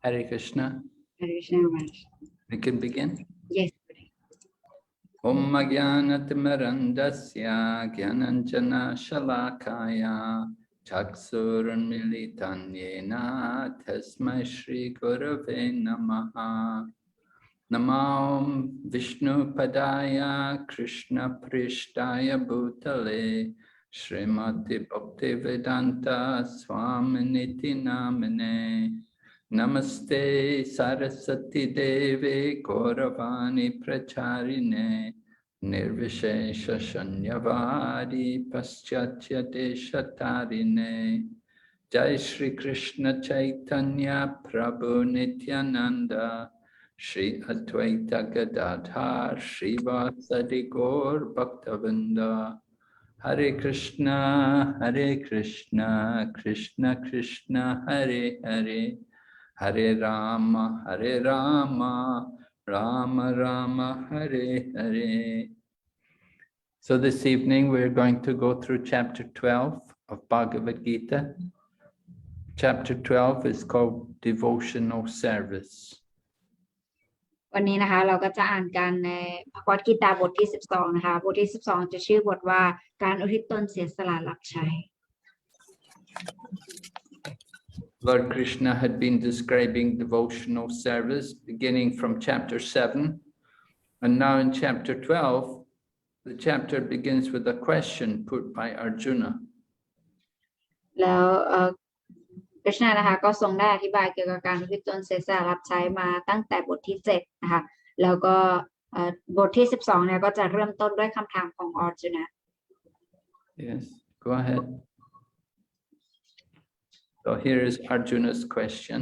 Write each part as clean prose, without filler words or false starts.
Hare Krishna. Hare Krishna. We can begin. Yes. Om Jnanatirmirandasya Jnananjana Shalakaya Chaksuranmilitan Yena Tasmai Shri Gurave Namaha. Namo Vishnu Padaya Krishna Prishtaya Bhutale Srimati Bhaktivedanta Swaminiti Namane. Namaste Saraswati Devi Gauravani Pracharine Nirvishesha Shanyavari Paschatya Deshatarine Jai Shri Krishna Chaitanya Prabhu Nityananda Shri Advaita Gadadhar Shri Vasadi Gaur Bhaktavinda Hare Krishna Krishna Krishna Hare Hare Hare Rama Rama Rama Hare Hare. So this evening we're going to go through chapter 12 of Bhagavad Gita. Chapter 12 is called Devotional Service. วันนี้นะคะเราก็จะอ่านกันในพระกิตาบทที่12นะคะบทที่12จะชื่อบทว่าการอุทิศตนเสียสละรับใช้ Lord Krishna had been describing devotional service beginning from chapter 7, and now in chapter 12 the chapter begins with a question put by Arjuna. แล้วกฤษณะนะคะก็ทรงได้อธิบายเกี่ยวกับการอุทิศตนเสียสละรับใช้มาตั้งแต่บทที่7นะคะแล้วก็บทที่12เนี่ยก็จะเริ่มต้นด้วยคำถามของอร์จุนะ Yes, go ahead. So here is Arjuna's question.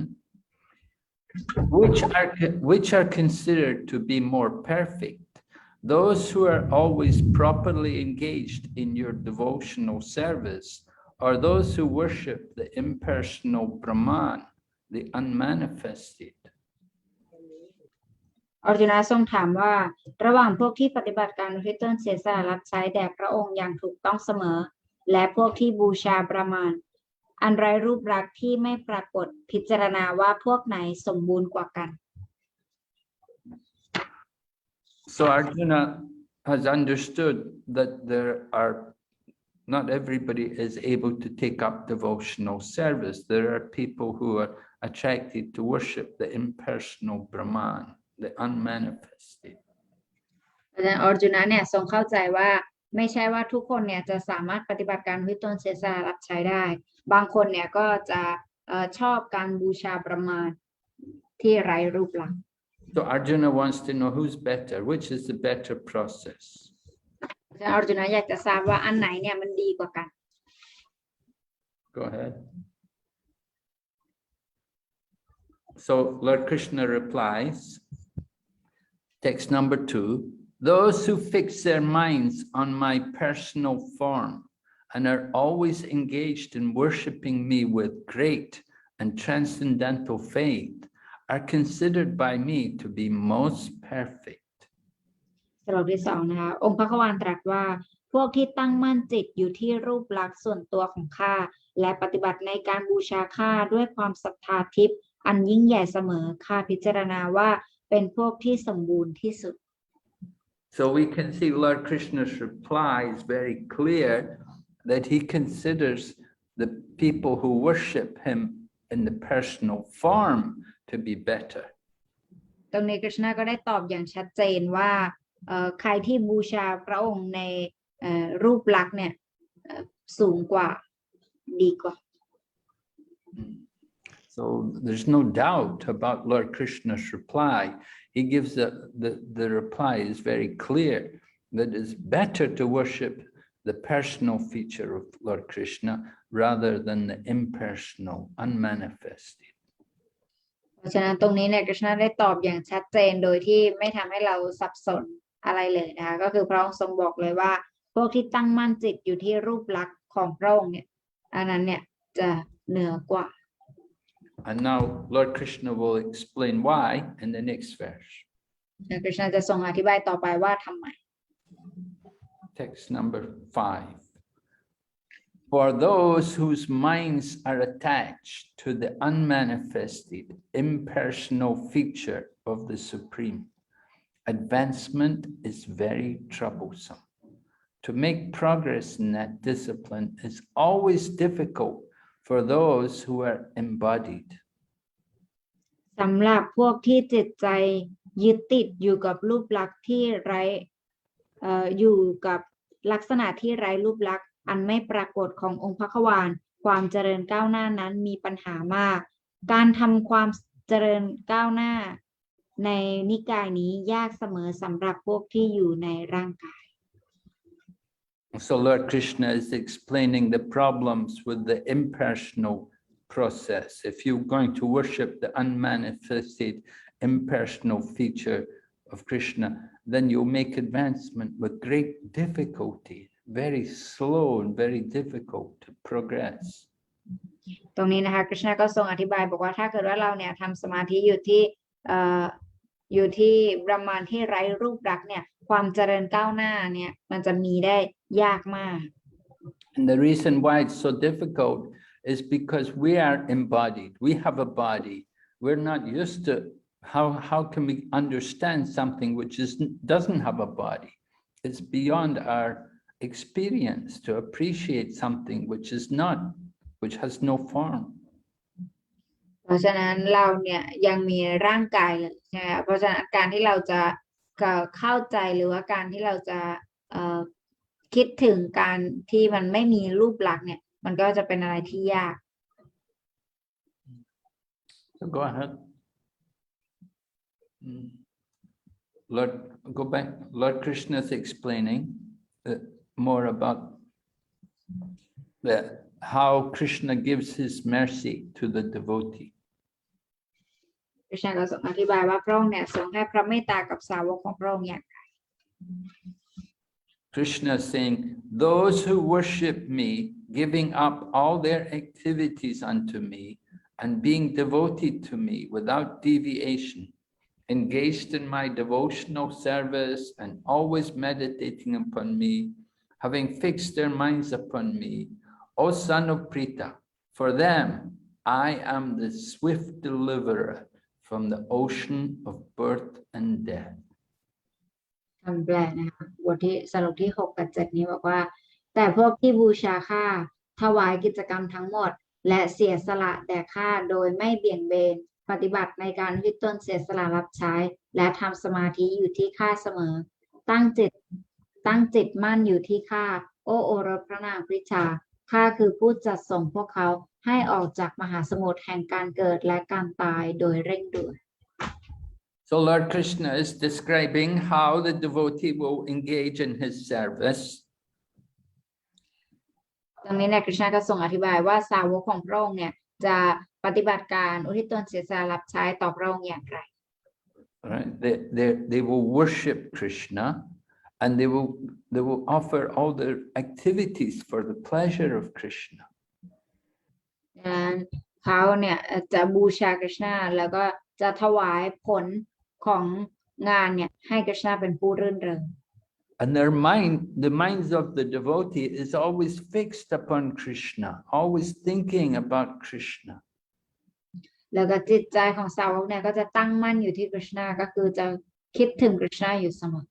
Which are considered to be more perfect? Those who are always properly engaged in your devotional service, or those who worship the impersonal Brahman, the unmanifested? อร์จุนะทรงถามว่าระหว่างพวกที่ปฏิบัติการอุทิศตนเสียสละรับใช้แด่พระองค์อย่างถูกต้องเสมอและพวกที่บูชาประมาณอันไร้รูปลักษณ์ที่ไม่ปรากฏพิจารณาว่าพวกไหนสมบูรณ์กว่ากัน So Arjuna has understood that not everybody is able to take up devotional service. There are people who are attracted to worship the impersonal Brahman, the unmanifested. อาจารย์อร์จุนะเนี่ยทรงเข้าใจว่าไม่ใช่ว่าทุกคนเนี่ยจะสามารถปฏิบัติการอุทิศตนเสียสละรับใช้ได้บางคนเนี่ยก็จะชอบการบูชาประมาณที่ไร้รูปลักษณ์ So Arjuna wants to know who's better, which is the better process. อาจารย์อร์จุนะอยากจะทราบว่าอันไหนเนี่ยมันดีกว่ากัน Go ahead. So Lord Krishna replies, text number 2, those who fix their minds on my personal form and are always engaged in worshipping me with great and transcendental faith are considered by me to be most perfect. สรุปที่2นะคะองค์พระควานตรัสว่าพวกที่ตั้งมั่นจิตอยู่ที่รูปลักษณ์ส่วนตัวของข้าและปฏิบัติในการบูชาข้าด้วยความศรัทธาทิพย์อันยิ่งใหญ่เสมอข้าพิจารณาว่าเป็นพวกที่สมบูรณ์ที่สุด So we can see Lord Krishna's reply is very clear that he considers the people who worship him in the personal form to be better. ตรงนี้กฤษณะก็ได้ตอบอย่างชัดเจนว่าใครที่บูชาพระองค์ในรูปลักษณ์เนี่ยสูงกว่าดีกว่า So there's no doubt about Lord Krishna's reply. He gives the reply is very clear that it's better to worship the personal feature of Lord Krishna rather than the impersonal, unmanifested. เพราะฉะนั้นตรงนี้เนี่ยกฤษณะได้ตอบอย่างชัดเจนโดยที่ไม่ทำให้เราสับสนอะไรเลยนะคะก็คือพระองค์ทรงบอกเลยว่าพวกที่ตั้งมั่นจิตอยู่ที่รูปลักษณ์ของพระองค์เนี่ยอันนั้นเนี่ยจะเหนือกว่า And now Lord Krishna will explain why in the next verse. กฤษณะจะทรงอธิบายต่อไปว่าทำไม Text number 5. For those whose minds are attached to the unmanifested, impersonal feature of the Supreme, advancement is very troublesome. To make progress in that discipline is always difficult for those who are embodied. สำหรับพวกที่จิตใจยึดติดอยู่กับรูปลักษณ์ที่ไร้อยู่กับลักษณะที่ไร้รูปลักษณ์อันไม่ปรากฏขององค์พระควานความเจริญก้าวหน้านั้นมีปัญหามาก การทำความเจริญก้าวหน้าในนิกายนี้ยากเสมอสำหรับพวกที่อยู่ในร่างกาย So Lord Krishna is explaining the problems with the impersonal process. If you're going to worship the unmanifested impersonal feature of Krishna, then you'll make advancement with great difficulty, very slow and very difficult to progress. ตรงนี้นะคะคริชนาก็ทรงอธิบายบอกว่าถ้าเกิดว่าเราเนี่ยทำสมาธิอยู่ที่ประมาณที่ไร้รูปลักษณ์เนี่ยความเจริญก้าวหน้าเนี่ยมันจะมีได้ยากมาก And the reason why it's so difficult is because we are embodied. We have a body. We're not used to how can we understand something which doesn't have a body? It's beyond our experience to appreciate something which has no form. เพราะฉะนั้นเราเนี่ยยังมีร่างกายเลยใช่ไหมเพราะฉะนั้นการที่เราจะเข้าใจหรือว่าการที่เราจะคิดถึงการที่มันไม่มีรูปลักษณ์เนี่ยมันก็จะเป็นอะไรที่ยาก So go ahead. Lord, go back. Lord Krishna is explaining more about how Krishna gives his mercy to the devotee. คริชนาก็ทรงอธิบายว่าพระองค์เนี่ยทรงให้พระเมตตากับสาวกของพระองค์อย่างไร Krishna is saying, those who worship me, giving up all their activities unto me, and being devoted to me without deviation, engaged in my devotional service and always meditating upon me, having fixed their minds upon me, O son of Prita, for them I am the swift deliverer from the ocean of birth and death. คำแปลนะคะบทที่สรุปที่6 กับ 7นี้บอกว่าแต่พวกที่บูชาข้าถวายกิจกรรมทั้งหมดและเสียสละแด่ข้าโดยไม่เบี่ยงเบนปฏิบัติในการอุทิศตนเสียสละรับใช้และทำสมาธิอยู่ที่ข้าเสมอตั้งจิตมั่นอยู่ที่ข้าโอรสพระนางพริชาข้าคือผู้จัดส่งพวกเขาให้ออกจากมหาสมุทรแห่งการเกิดและการตายโดยเร่งด่วน So Lord Krishna is describing how the devotee will engage in his service. ตรงนี้เนี่ยคริชนาก็ทรงอธิบายว่าสาวกของพระองค์เนี่ยจะปฏิบัติการอุทิศตนเสียสละรับใช้ต่อพระองค์อย่างไร Right? They will worship Krishna and they will offer all their activities for the pleasure of Krishna. เขาเนี่ยจะบูชาคริชนาแล้วก็จะถวายผลของงานเนี่ยให้คริชนาเป็นผู้รื่นเริง And the minds of the devotee is always fixed upon Krishna, always thinking about Krishna. แล้วก็จิตใจของสาวกเนี่ยก็จะตั้งมั่นอยู่ที่คริชนาก็คือจะคิดถึงคริชนาอยู่เสมอ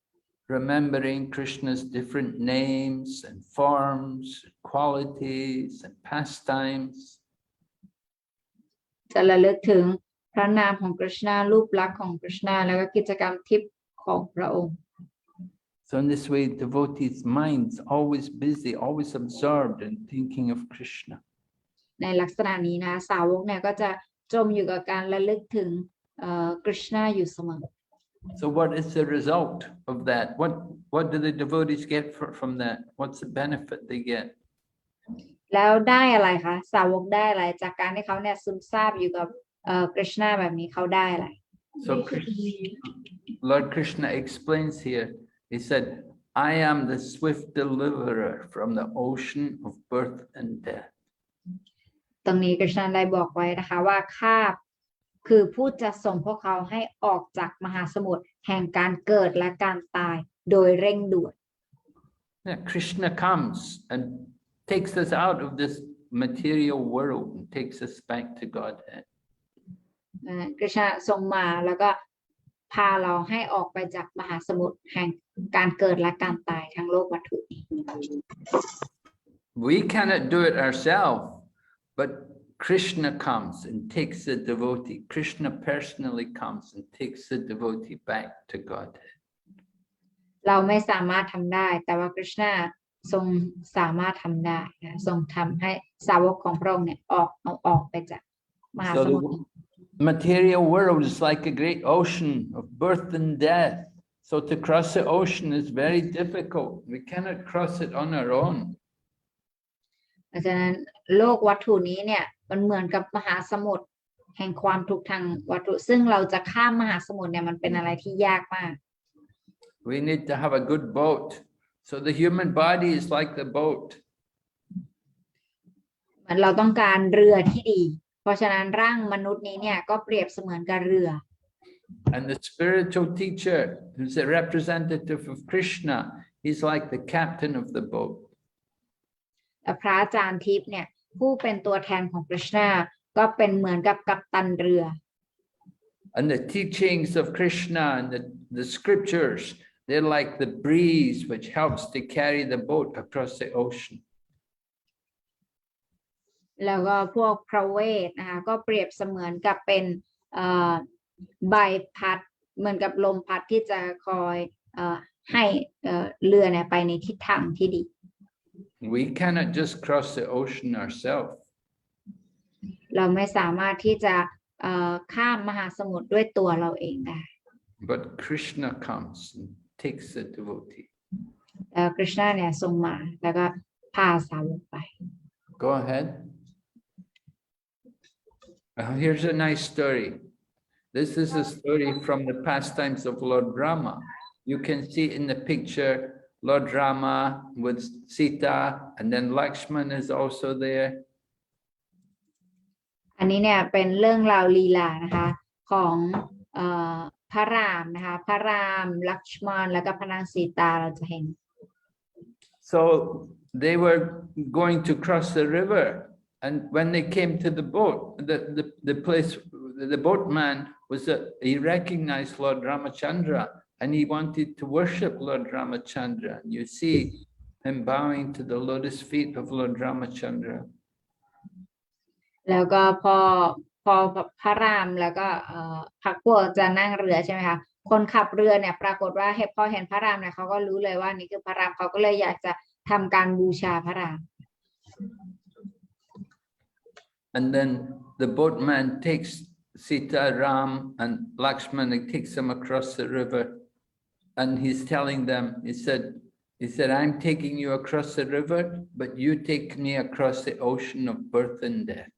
Remembering Krishna's different names and forms, qualities and pastimes. จะระลึกถึงพระนามของคริชนารูปลักษณ์ของคริชนาแล้วก็กิจกรรมทิพย์ของพระองค์ So in this way, devotees' minds always busy, always absorbed in thinking of Krishna. ในลักษณะนี้นะสาวกเนี่ยก็จะจมอยู่กับการระลึกถึงคริชนาอยู่เสมอ So what is the result of that? What do the devotees get from that? What's the benefit they get? แล้วได้อะไรคะสาวกได้อะไรจากการที่เขาเนี่ยซึมซาบอยู่กับคริชนาแบบนี้เขาได้อะไร So Lord Krishna explains here, he said, I am the swift deliverer from the ocean of birth and death. ตรงนี้คริชนาได้บอกไว้นะคะว่าข้าคือผู้จะส่งพวกเขาให้ออกจากมหาสมุทรแห่งการเกิดและการตายโดยเร่งด่วน Yeah, Krishna comes and takes us out of this material world and takes us back to Godhead. กฤษณะทรงมาแล้วก็พาเราให้ออกไปจากมหาสมุทรแห่งการเกิดและการตายทั้งโลกวัตถุนี้ We cannot do it ourselves, but Krishna comes and takes the devotee. Krishna personally comes and takes the devotee back to Godhead. เราไม่สามารถทำได้แต่ว่ากฤษณะทรงสามารถทำได้นะทรงทำให้สาวกของพระองค์เนี่ยเอาออกไปจากมหา So สมุทร the material world is like a great ocean of birth and death. So to cross the ocean is very difficult. We cannot cross it on our own. ดังนั้นโลกวัตถุนี้เนี่ยมันเหมือนกับมหาสมุทรแห่งความทุกข์ทางวัตถุซึ่งเราจะข้ามมหาสมุทรเนี่ยมันเป็นอะไรที่ยากมาก We need to have a good boat. So the human body is like the boat. เหมือนเราต้องการเรือที่ดีเพราะฉะนั้นร่างมนุษย์นี้เนี่ยก็เปรียบเสมือนกับเรือ And the spiritual teacher, who's a representative of Krishna, he's like the captain of the boat. และพระอาจารย์ทิพย์เนี่ยผู้เป็นตัวแทนของกฤษณะก็เป็นเหมือนกับกัปตันเรือ And the teachings of Krishna and the scriptures, they're like the breeze which helps to carry the boat across the ocean. แล้วก็พวกพระเวทนะคะก็เปรียบเสมือนกับเป็นใบพัดเหมือนกับลมพัดที่จะคอยให้เรือเนี่ยไปในทิศทางที่ดี We cannot just cross the ocean ourselves. เราไม่สามารถที่จะข้ามมหาสมุทรด้วยตัวเราเองได้ But Krishna comes and takes the devotee. กฤษณะเนี่ยทรงมาแล้วก็พาสาวกไป Go ahead. Here's a nice story. This is a story from the pastimes of Lord Rama. You can see in the picture Lord Rama with Sita, and then Lakshman is also there. อันนี้เนี่ยเป็นเรื่องราวลีลานะคะของพระรามนะคะพระรามลักษมณ์แล้วก็พระนางสีตาเราจะเห็น So they were going to cross the river, and when they came to the boat, the place, the boatman was he recognized Lord Ramachandra, and he wanted to worship Lord Ramachandra. And you see him bowing to the lotus feet of Lord Ramachandra. แล้วก็พอพระรามแล้วก็พรรคพวกจะนั่งเรือใช่ไหมคะคนขับเรือเนี่ยปรากฏว่าพอเห็นพระรามเนี่ยเขาก็รู้เลยว่านี่คือพระรามเขาก็เลยอยากจะทำการบูชาพระราม And then the boatman takes Sita, Ram, and Lakshman, and takes them across the river. And he's telling them, he said, I'm taking you across the river, but you take me across the ocean of birth and death.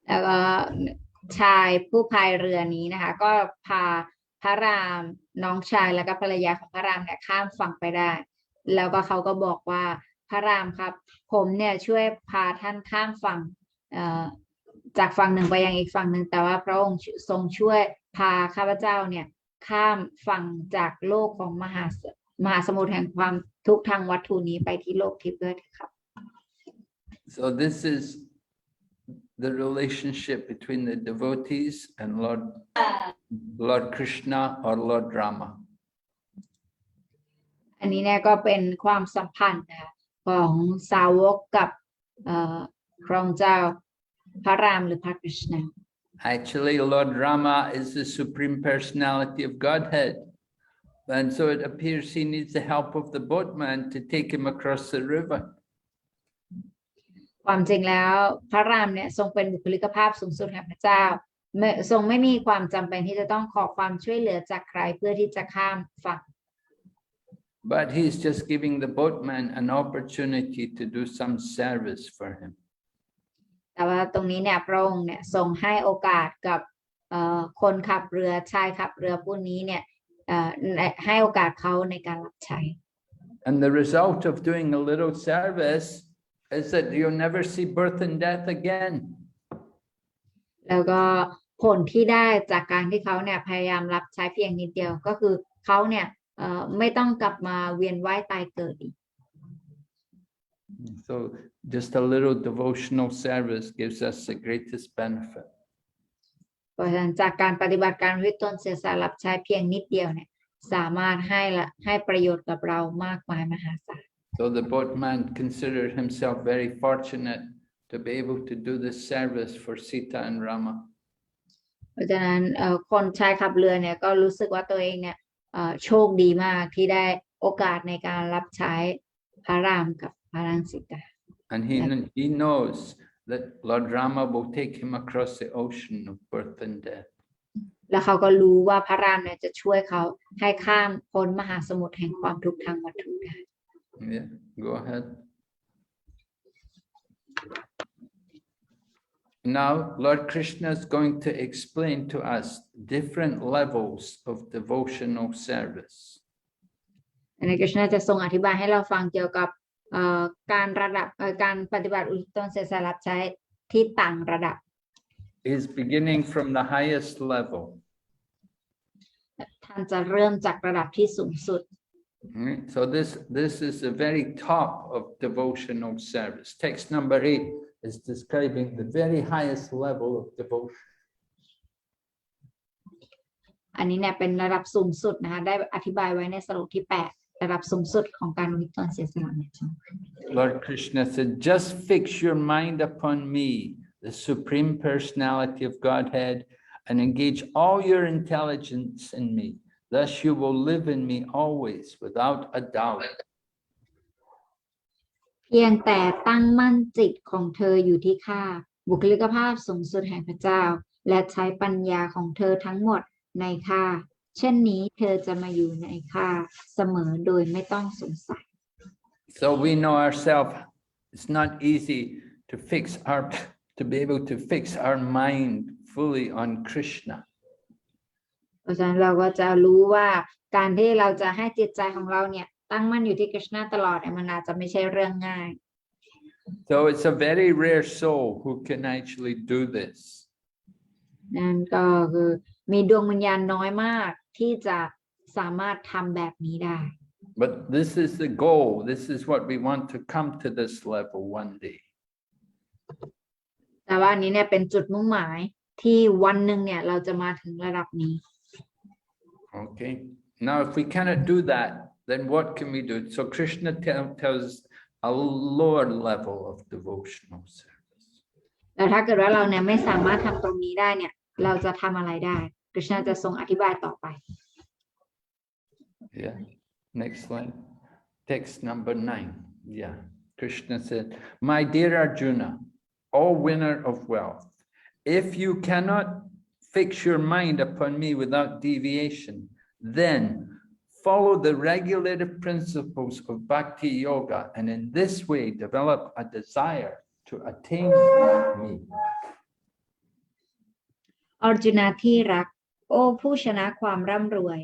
แล้วก็ชายผู้พายเรือนี้นะคะก็พาพระรามน้องชายแล้วก็ภรรยาของพระรามเนี่ยข้ามฝั่งไปได้แล้วก็เขาก็บอกว่าพระรามครับผมเนี่ยช่วยพาท่านข้ามฝั่งจากฝั่งหนึ่งไปยังอีกฝั่งหนึ่งแต่ว่าพระองค์ทรงช่วยพาข้าพเจ้าเนี่ยข้ามฝั่งจากโลกของมหาสมุทรแห่งความทุกข์ทางวัตถุนี้ไปที่โลกทิพย์ด้วยครับ So this is the relationship between the devotees and Lord Krishna or Lord Rama. อันนี้เนี่ยก็เป็นความสัมพันธ์นะคะของสาวกกับพระองค์เจ้าพระรามหรือพระกฤษณะ Actually, Lord Rama is the supreme personality of Godhead. And so it appears he needs the help of the boatman to take him across the river. ความจริงแล้วพระรามเนี่ยทรงเป็นบุคลิกภาพสูงสุดแห่งพระเจ้าทรงไม่มีความจำเป็นที่จะต้องขอความช่วยเหลือจากใครเพื่อที่จะข้ามฝั่ง But he's just giving the boatman an opportunity to do some service for him. แต่ว่าตรงนี้เนี่ยพระองค์เนี่ยทรงให้โอกาสกับคนขับเรือชายขับเรือผู้นี้เนี่ยให้โอกาสเขาในการรับใช้ And the result of doing a little service is that you'll never see birth and death again. แล้วก็ผลที่ได้จากการที่เขาเนี่ยพยายามรับใช้เพียงนิดเดียวก็คือเขาเนี่ยไม่ต้องกลับมาเวียนว่ายตายเกิดอีก So just a little devotional service gives us the greatest benefit. เพราะฉะนั้นจากการปฏิบัติการวิตนเสียสละรับใช้เพียงนิดเดียวเนี่ยสามารถให้ประโยชน์กับเรามากมายมหาศาล So the boatman considered himself very fortunate to be able to do this service for Sita and Rama. เพราะฉะนั้นคนชายขับเรือเนี่ยก็รู้สึกว่าตัวเองเนี่ยโชคดีมากที่ได้โอกาสในการรับใช้พระรามกับพระนางสีตา And he knows that Lord Rama will take him across the ocean of birth and death. แล้วเขาก็รู้ว่าพระรามเนี่ยจะช่วยเขาให้ข้ามพ้นมหาสมุทรแห่งความทุกข์ทางวัตถุได้ Yeah, go ahead. Now, Lord Krishna is going to explain to us different levels of devotional service. ในกฤษณะจะทรงอธิบายให้เราฟังเกี่ยวกับการปฏิบัติอุทิศตนเสียสละรับใช้ที่ต่างระดับ Is beginning from the highest level. ท่านจะเริ่มจากระดับที่สูงสุด Right? So this is the very top of devotional service. Text number 8 is describing the very highest level of devotion. อันนี้เนี่ยเป็นระดับสูงสุดนะคะได้อธิบายไว้ในสรุปที่8ระดับสูงสุดของการอุทิศตนเสียสละเนี่ย Lord Krishna said, just fix your mind upon me, the Supreme Personality of Godhead, and engage all your intelligence in me. Thus you will live in me always without a doubt. เพียงแต่ตั้งมั่นจิตของเธออยู่ที่ข้าบุคลิกภาพสูงสุดแห่งพระเจ้าและใช้ปัญญาของเธอทั้งหมดในข้าเช่นนี้เธอจะมาอยู่ในข้าเสมอโดยไม่ต้องสงสัย So we know ourselves, it's not easy to be able to fix our mind fully on Krishna. เพราะฉะนั้นเราก็จะรู้ว่าการที่เราจะให้จิตใจของเราเนี่ยตั้งมั่นอยู่ที่กฤษณะตลอดเนี่ยมันอาจจะไม่ใช่เรื่องง่าย So it's a very rare soul who can actually do this. นั่นก็คือมีดวงวิญญาณน้อยมากที่จะสามารถทำแบบนี้ได้ But this is the goal. This is what we want to come to this level one day. แต่ว่าอันนี้เนี่ยเป็นจุดมุ่งหมายที่วันหนึ่งเนี่ยเราจะมาถึงระดับนี้ Okay. Now, if we cannot do that, then what can we do? So Krishna tells us a lower level of devotional service. แล้วถ้าเกิดว่าเราเนี่ยไม่สามารถทำตรงนี้ได้เนี่ยเราจะทำอะไรได้กฤษณะจะทรงอธิบายต่อไป Yeah. Next slide. Text number 9. Yeah. Krishna said, my dear Arjuna, O winner of wealth, if you cannot fix your mind upon me without deviation, then follow the regulative principles of Bhakti Yoga and in this way develop a desire to attain me. อร์จุนาที่รักโอ้ผู้ชนะความร่ำรวย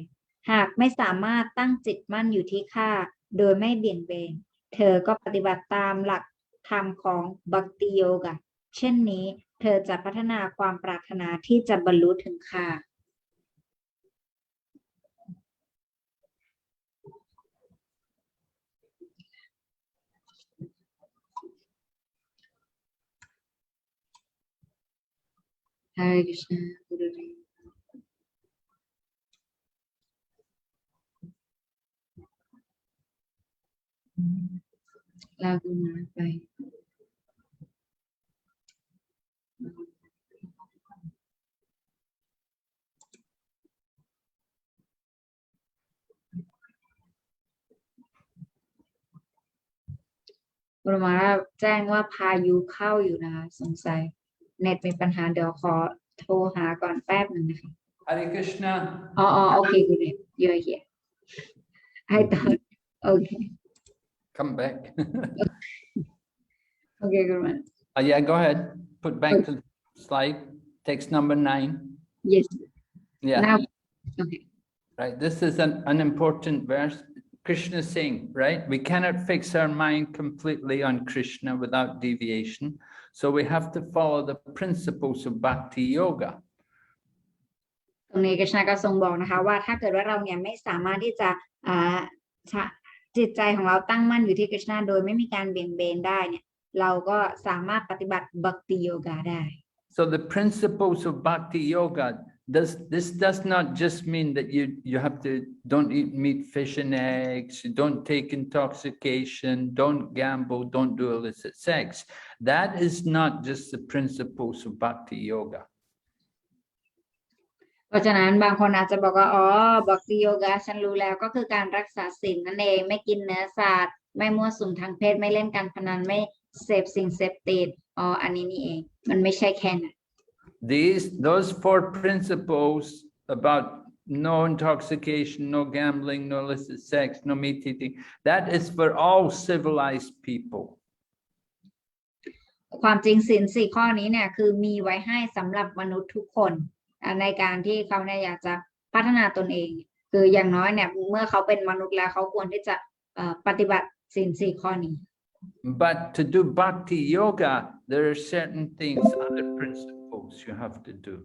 หากไม่สามารถตั้งจิตมั่นอยู่ที่ข้าโดยไม่เบี่ยงเบนเธอก็ปฏิบัติตามหลักธรรมของบัคติโยกะเช่นนี้เธอจะพัฒนาความปรารถนาที่จะบรรลุถึงข้า Hare Krishna Gurudevลากุณาไปบรมาแจ้งว่าพายุเข้าอยู่นะคะสงสัยเน็ตมีปัญหาเดี๋ยวขอโทรหาก่อนแป๊บหนึ่งนะคะ Hare Krishna. อ๋อโอเคคุณเน็ต you're here I thought okay Come back. okay good one Yeah, go ahead. Put back to the slide. Text number 9. yes Yeah. now okay Right. This is an important verse. Krishna is saying, right? We cannot fix our mind completely on Krishna without deviation. So we have to follow the principles of Bhakti Yoga. ตรงนี้กฤษณะก็ทรงบอกนะคะว่าถ้าเกิดว่าเราเนี่ยไม่สามารถที่จะ จิตใจของเราตั้งมั่นอยู่ที่กฤษณะโดยไม่มีการเบี่ยงเบนได้เนี่ยเราก็สามารถปฏิบัติบัคติโยกาได้ So the principles of bhakti yoga does not just mean that you have to don't eat meat, fish, and eggs, don't take intoxication, don't gamble, don't do illicit sex. That is not just the principles of bhakti yoga. เพราะฉะนั้นบางคนอาจจะบอกว่าอ๋อบัคติโยกาฉันรู้แล้วก็คือการรักษาศีลนั่นเองไม่กินเนื้อสัตว์ไม่มั่วสุมทางเพศไม่เล่นการพนันไม่เสพสิ่งเสพติดอ๋ออันนี้นี่เองมันไม่ใช่แค่นั้น Those 4 principles about no intoxication, no gambling, no illicit sex, no meat eating, that is for all civilized people. ความจริงศีล4 ข้อนี้เนี่ยคือมีไว้ให้สำหรับมนุษย์ทุกคนในการที่เขาเนี่ยอยากจะพัฒนาตนเองคืออย่างน้อยเนี่ยเมื่อเขาเป็นมนุษย์แล้วเขาควรที่จะปฏิบัติศีล4 ข้อนี้ But to do bhakti yoga, there are certain things, other principles you have to do.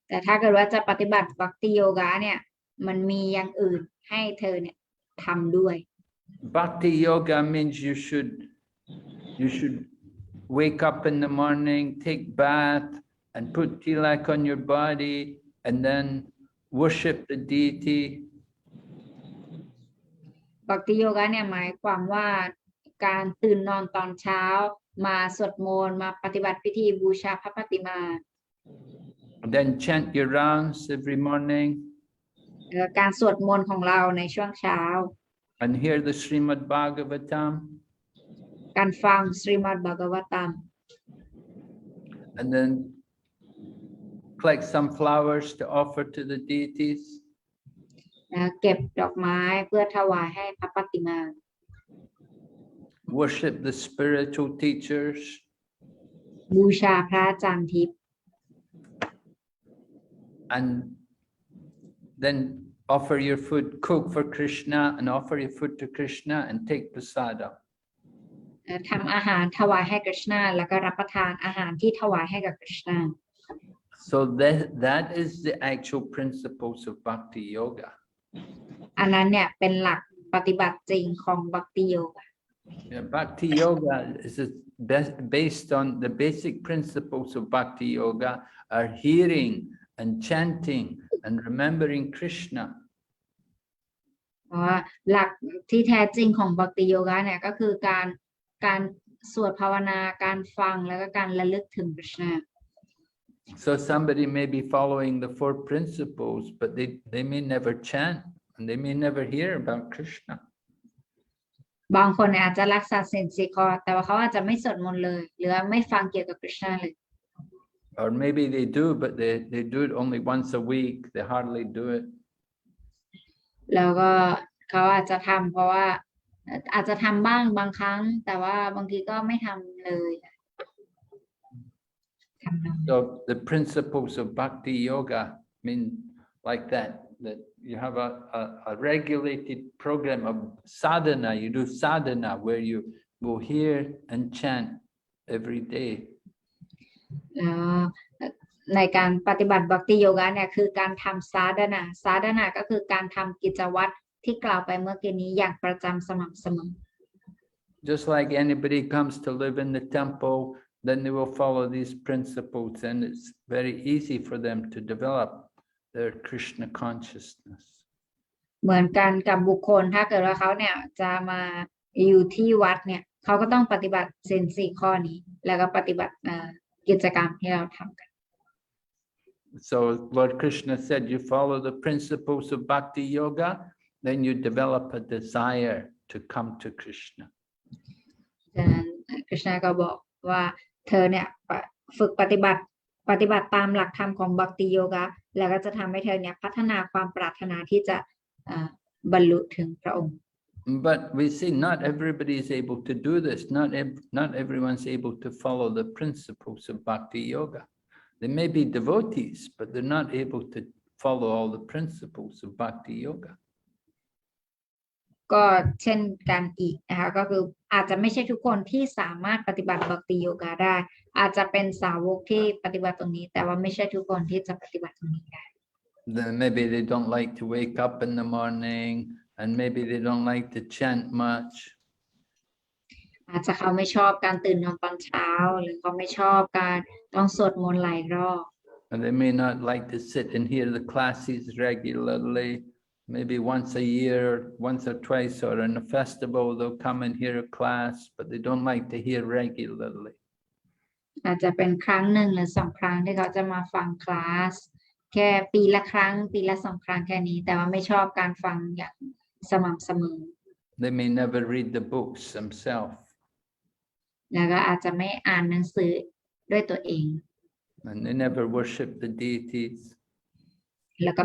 แต่ถ้าเกิดว่าจะปฏิบัติบัคติโยกาเนี่ยมันมีอย่างอื่นให้เธอเนี่ยทำด้วย Bhakti yoga means you should wake up in the morning, take bath, and put tilak on your body, and then worship the deity. บัคติโยกาเนี่ยหมายความว่าการตื่นนอนตอนเช้ามาสวดมนต์มาปฏิบัติพิธีบูชาพระปฏิมา Then chant your rounds every morning การสวดมนต์ของเราในช่วงเช้า and hear the Srimad Bhagavatam. การฟังสรีมัดบากาวตัม And then collect some flowers to offer to the deities. เก็บดอกไม้เพื่อถวายให้พระปฏิมา Worship the spiritual teachers. บูชาพระอาจารย์ทิพย์ And then offer your food, cook for Krishna and offer your food to Krishna and take prasada. ทำอาหารถวายให้กฤษณะแล้วก็รับประทานอาหารที่ถวายให้กับกฤษณะ So that is the actual principles of bhakti yoga. อันนั้นเนี่ยเป็นหลักปฏิบัติจริงของบัคติโยกา Yeah, bhakti yoga is based on the basic principles of bhakti yoga are hearing and chanting and remembering Krishna. เพราะว่าหลักที่แท้จริงของบัคติโยกาเนี่ยก็คือการสวดภาวนาการฟังแล้วก็การระลึกถึงกฤษณะ So somebody may be following the 4 principles, but they may never chant and they may never hear about Krishna. บางคนอาจจะรักษาศีล4 ข้อแต่ว่าเขาอาจจะไม่สวดมนต์เลยหรือไม่ฟังเกี่ยวกับกฤษณะเลย Or maybe they do, but they do it only once a week. They hardly do it. แล้วก็เขาอาจจะทำเพราะว่าอาจจะทำบ้างบางครั้งแต่ว่าบางทีก็ไม่ทำเลยทำน้อย So the principles of bhakti yoga mean like that you have a regulated program of sadhana. You do sadhana where you go here and chant every day. ในการปฏิบัติบัคติโยกาเนี่ยคือการทำสาธนาก็คือการทำกิจวัตรที่กล่าวไปเมื่อกี้นี้อย่างประจำสม่ำเสมอ Just like anybody comes to live in the temple, then they will follow these principles, and it's very easy for them to develop their Krishna consciousness. เหมือนกันกับบุคคลถ้าเกิดว่าเขาเนี่ยจะมาอยู่ที่วัดเนี่ยเขาก็ต้องปฏิบัติศีล4 ข้อนี้แล้วก็ปฏิบัติกิจกรรมที่เราทำกัน So Lord Krishna said, you follow the principles of bhakti yoga, then you develop a desire to come to Krishna. ดังนั้นกฤษณะก็บอกว่าเธอเนี่ยฝึกปฏิบัติตามหลักธรรมของบัคติโยกะแล้วก็จะทำให้เธอเนี่ยพัฒนาความปรารถนาที่จะบรรลุถึงพระองค์ But we see not everybody is able to do this. Not everyone's able to follow the principles of bhakti yoga. They may be devotees, but they're not able to follow all the principles of bhakti yoga. ก็เช่นกันอีกนะคะก็คืออาจจะไม่ใช่ทุกคนที่สามารถปฏิบัติบัคติโยกะได้อาจจะเป็นสาวกที่ปฏิบัติตรงนี้แต่ว่าไม่ใช่ทุกคนที่จะปฏิบัติตรงนี้ได้ Then maybe they don't like to wake up in the morning and maybe they don't like to chant much. อาจจะเขาไม่ชอบการตื่นนอนตอนเช้าหรือเขาไม่ชอบการต้องสวดมนต์หลายรอบ And they may not like to sit and hear the classes regularly. Maybe once a year, once or twice, or in a festival, they'll come and hear a class, but they don't like to hear regularly. อาจจะเป็นครั้งหนึ่งหรือ2 ครั้งที่เขาจะมาฟังคลาสแค่ปีละครั้งปีละ2 ครั้งแค่นี้แต่ว่าไม่ชอบการฟังอย่างสม่ำเสมอ They may never read the books themselves, แล้วก็อาจจะไม่อ่านหนังสือด้วยตัวเอง and they never worship the deities. แล้วก็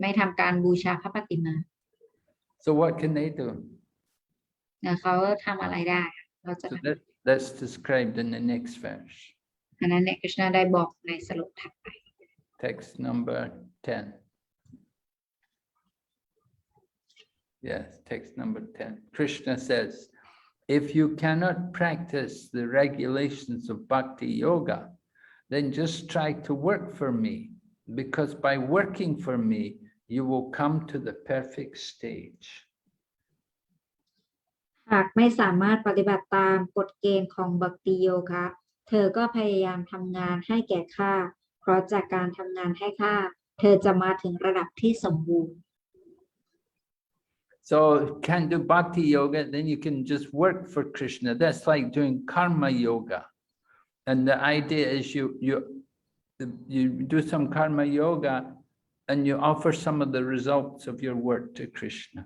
ไม่ทำการบูชาพระปฏิมา So what can they do? แล้วเขาทำอะไรได้เราจะ So that's described in the next verse, อันนั้นเนี่ยคริชนาได้บอกในสรุปถัดไป text number 10. Yes, text number 10. Krishna says, if you cannot practice the regulations of bhakti yoga, then just try to work for me, because by working for me, you will come to the perfect stage. หากไม่สามารถปฏิบัติตามกฎเกณฑ์ของบัคติโยคะเธอก็พยายามทำงานให้แก่ข้าเพราะจากการทำงานให้ข้าเธอจะมาถึงระดับที่สมบูรณ์ So can't do bhakti yoga, then you can just work for Krishna. That's like doing karma yoga. And the idea is you do some karma yoga and you offer some of the results of your work to Krishna.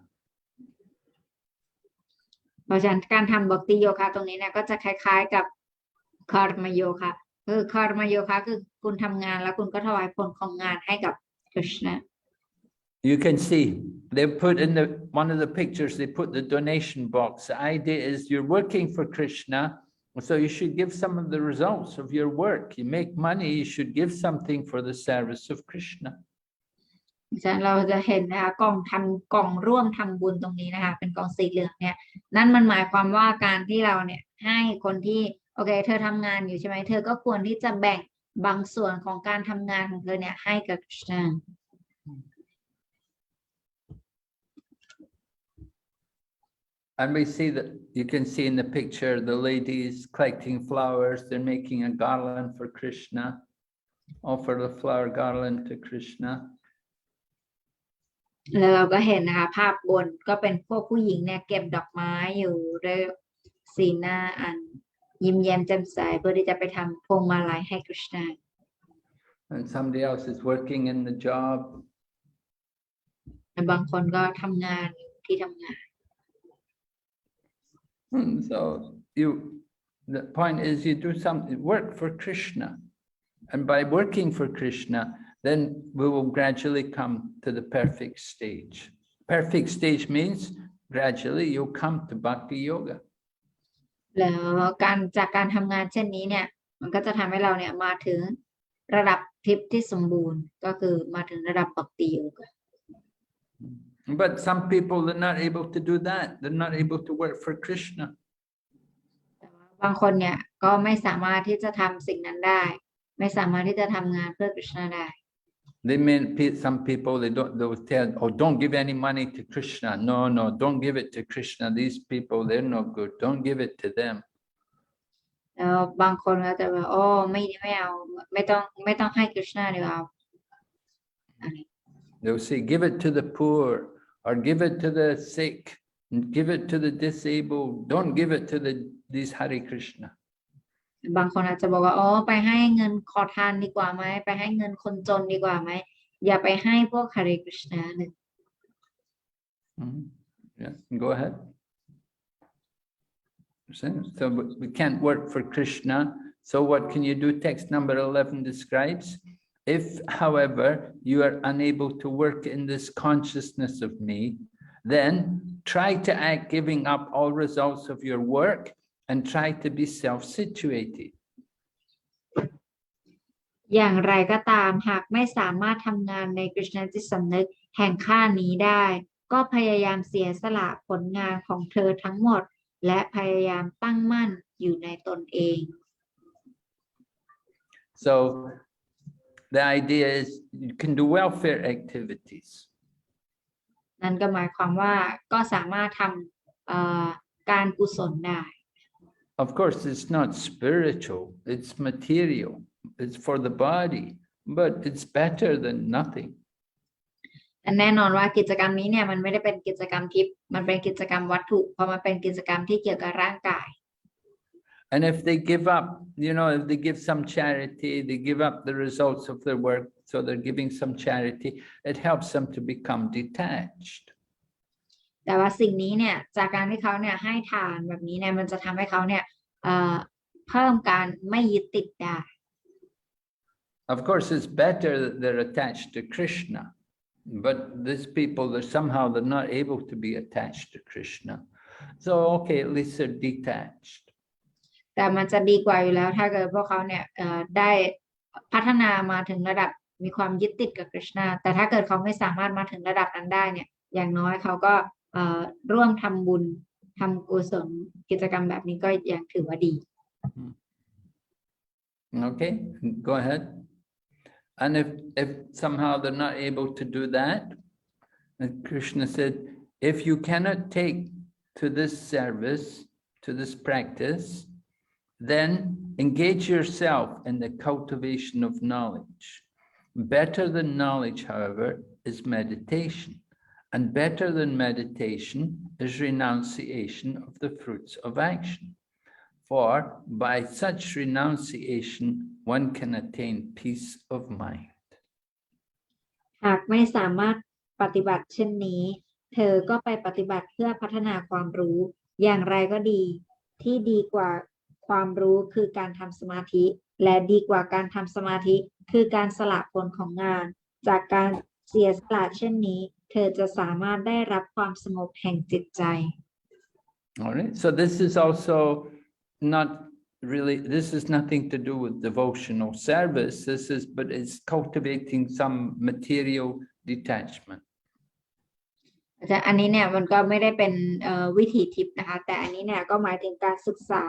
เพราะฉะนั้นการทำบัคติโยคะตรงนี้เนี่ยก็จะคล้ายๆกับคาร์มโยคะคือคาร์มโยคะคือคุณทำงานแล้วคุณก็ถวายผลของงานให้กับคริชนา You can see they put in one of the pictures, they put the donation box. The idea is you're working for Krishna, so you should give some of the results of your work. You make money, you should give something for the service of Krishna. เราจะเห็นนะคะกล่องร่วมทำบุญตรงนี้นะคะเป็นกล่องสีเหลืองเนี่ยนั่นมันหมายความว่าการที่เราเนี่ยให้คนที่โอเคเธอทำงานอยู่ใช่ไหมเธอก็ควรที่จะแบ่งบางส่วนของการทำงานของเธอเนี่ยให้กับคริชนา And we see that you can see in the picture the ladies collecting flowers, they're making a garland for Krishna, offer the flower garland to Krishna. แล้วเราก็เห็นนะคะภาพบนก็เป็นพวกผู้หญิงเนี่ยเก็บดอกไม้อยู่ด้วยสีหน้าอันยิ้มแย้มแจ่มใสเพื่อที่จะไปทำพวงมาลัยให้คริชนา And somebody else is working in the job. บางคนก็ทำงานที่ทำงาน And so the point is you do something, work for Krishna. And by working for Krishna, then we will gradually come to the perfect stage. Perfect stage means gradually you'll come to bhakti yoga. แล้วจากการทำงานเช่นนี้เนี่ยมันก็จะทำให้เราเนี่ยมาถึงระดับทิพย์ที่สมบูรณ์ก็คือมาถึงระดับบัคติโยคะ But some people are not able to do that. They're not able to work for Krishna. แต่ว่าบางคนเนี่ยก็ไม่สามารถที่จะทำสิ่งนั้นได้ไม่สามารถที่จะทำงานเพื่อคริชนาได้ They mean some people they'll tell, oh, don't give any money to Krishna. No, don't give it to Krishna. These people, they're no good. Don't give it to them. แล้วบางคนก็จะแบบโอ้ไม่เอาไม่ต้องให้คริชนาดีกว่า They'll say, give it to the poor or give it to the sick and give it to the disabled. Don't give it to these Hare Krishna. บางคนอาจจะบอกว่าอ๋อไปให้เงินขอทานดีกว่าไหมไปให้เงินคนจนดีกว่าไหมอย่าไปให้พวกฮาเรคริชนาเลย Yeah, go ahead. So we can't work for Krishna. So what can you do? Text number 11 describes, if, however, you are unable to work in this consciousness of me, then try to act giving up all results of your work and try to be self-situated. อย่างไรก็ตามหากไม่สามารถทำงานในกฤษณจิตสำนึกแห่งข้านี้ได้ก็พยายามเสียสละผลงานของเธอทั้งหมดและพยายามตั้งมั่นอยู่ในตนเอง So the idea is you can do welfare activities. นั่นก็หมายความว่าก็สามารถทำการกุศลได้ Of course, it's not spiritual, it's material, it's for the body, but it's better than nothing. แต่แน่นอนว่ากิจกรรมนี้เนี่ยมันไม่ได้เป็นกิจกรรมทิพย์มันเป็นกิจกรรมวัตถุเพราะมันเป็นกิจกรรมที่เกี่ยวกับร่างกาย And if they give up, if they give some charity, they give up the results of their work, so they're giving some charity, it helps them to become detached. แต่ว่าสิ่งนี้เนี่ยจากการที่เขาเนี่ยให้ทานแบบนี้เนี่ยมันจะทำให้เขาเนี่ยเพิ่มการไม่ยึดติดได้ Of course, it's better that they're attached to Krishna, but these people, they're not able to be attached to Krishna. So, okay, at least they're detached. แต่มันจะดีกว่าอยู่แล้วถ้าเกิดพวกเขาเนี่ยได้พัฒนามาถึงระดับมีความยึดติดกับกฤษณาแต่ถ้าเกิดเขาไม่สามารถมาถึงระดับนั้นได้เนี่ยอย่างน้อยเขาก็ร่วมทำบุญทำกุศลกิจกรรมแบบนี้ก็ยังถือว่าดี Okay, go ahead. And if somehow they're not able to do that, and Krishna said, if you cannot take to this service, to this practice, then engage yourself in the cultivation of knowledge. Better than knowledge, however, is meditation. And better than meditation is renunciation of the fruits of action. For by such renunciation, one can attain peace of mind. หากไม่สามารถปฏิบัติเช่นนี้เธอก็ไปปฏิบัติเพื่อพัฒนาความรู้อย่างไรก็ดีที่ดีกว่าความรู้คือการทำสมาธิและดีกว่าการทำสมาธิคือการสละผลของงานจากการเสียสละเช่นนี้เธอจะสามารถได้รับความสงบแห่งจิตใจ All right, so this is also not really, this is nothing to do with devotional service, but it's cultivating some material detachment. แต่อันนี้เนี่ยมันก็ไม่ได้เป็นวิถีทิพย์นะคะแต่อันนี้เนี่ยก็หมายถึงการศึกษา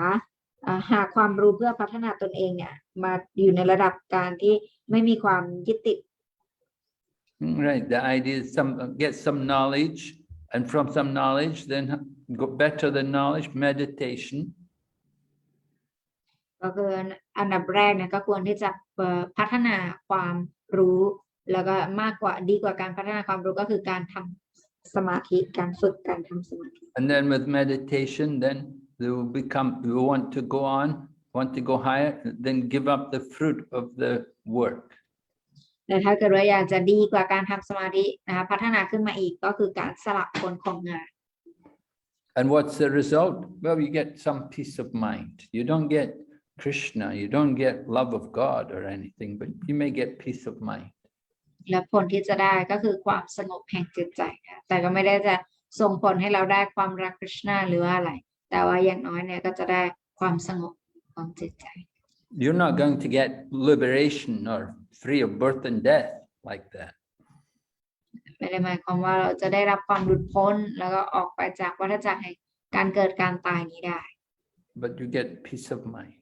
หาความรู้เพื่อพัฒนาตนเองเนี่ยมาอยู่ในระดับการที่ไม่มีความยึดติด Right, the idea is get some knowledge, and from some knowledge, then go better than knowledge, meditation. ก็คืออันดับแรกเนี่ยก็ควรที่จะพัฒนาความรู้แล้วก็มากกว่าดีกว่าการพัฒนาความรู้ก็คือการทำสมาธิการฝึกการทำสมาธิ And then with meditation, then they will become, we want to go on, want to go higher, then give up the fruit of the work. แต่ถ้าเกิดว่าอยากจะดีกว่าการทำสมาธินะคะพัฒนาขึ้นมาอีกก็คือการสละผลของงาน And what's the result? Well, you get some peace of mind. You don't get Krishna, you don't get love of God or anything, but you may get peace of mind. และผลที่จะได้ก็คือความสงบแห่งจิตใจค่ะแต่ก็ไม่ได้จะส่งผลให้เราได้ความรักคริชนาหรือว่าอะไรแต่ว่าอย่างน้อยเนี่ยก็จะได้ความสงบของจิตใจ You're not going to get liberation or free of birth and death like that. ไม่ได้หมายความว่าเราจะได้รับความหลุดพ้นแล้วก็ออกไปจากวัฏจักรแห่งการเกิดการตายนี้ได้ But you get peace of mind.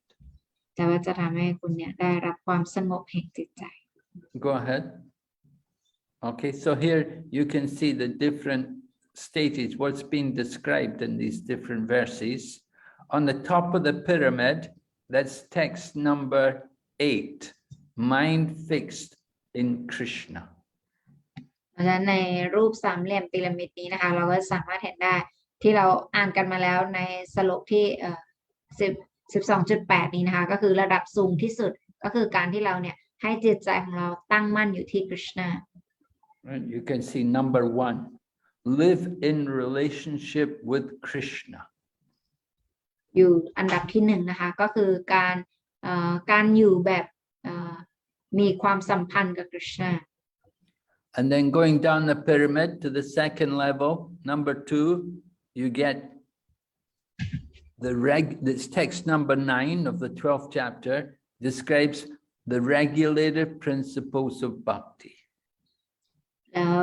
แต่ว่าจะทำให้คุณเนี่ยได้รับความสงบแห่งจิตใจ Go ahead. Okay, so here you can see the different stages, what's being described in these different verses. On the top of the pyramid, that's text number 8, mind fixed in Krishna. เพราะฉะนั้นในรูปสามเหลี่ยมพีระมิดนี้นะคะเราก็สามารถเห็นได้ที่เราอ่านกันมาแล้วในสโลกที่12.8 นี้นะคะก็คือระดับสูงที่สุดก็คือการที่เราเนี่ยให้จิตใจของเราตั้งมั่นอยู่ที่ Krishna. You can see number 1, live in relationship with Krishna. อยู่อันดับที่หนึ่งนะคะก็คือการอยู่แบบมีความสัมพันธ์กับ Krishna. And then going down the pyramid to the second level, number 2, you get this text number 9 of the 12th chapter describes the regulative principles of bhakti. แล้ว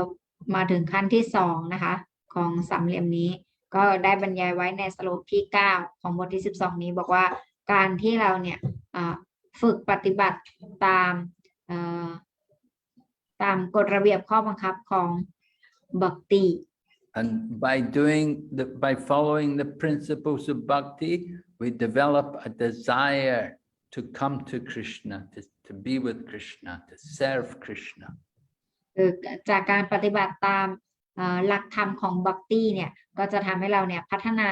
มาถึงขั้นที่2นะคะของสามเหลี่ยมนี้ก็ได้บรรยายไว้ในสโลกที่9ของบทที่12นี้บอกว่าการที่เราเนี่ยฝึกปฏิบัติตามกฎระเบียบข้อบังคับของบัคติ And by following the principles of bhakti, we develop a desire to come to Krishna, to be with Krishna, to serve Krishna. คือจากการปฏิบัติตามหลักธรรมของบัคตี้เนี่ยก็จะทำให้เราเนี่ยพัฒนา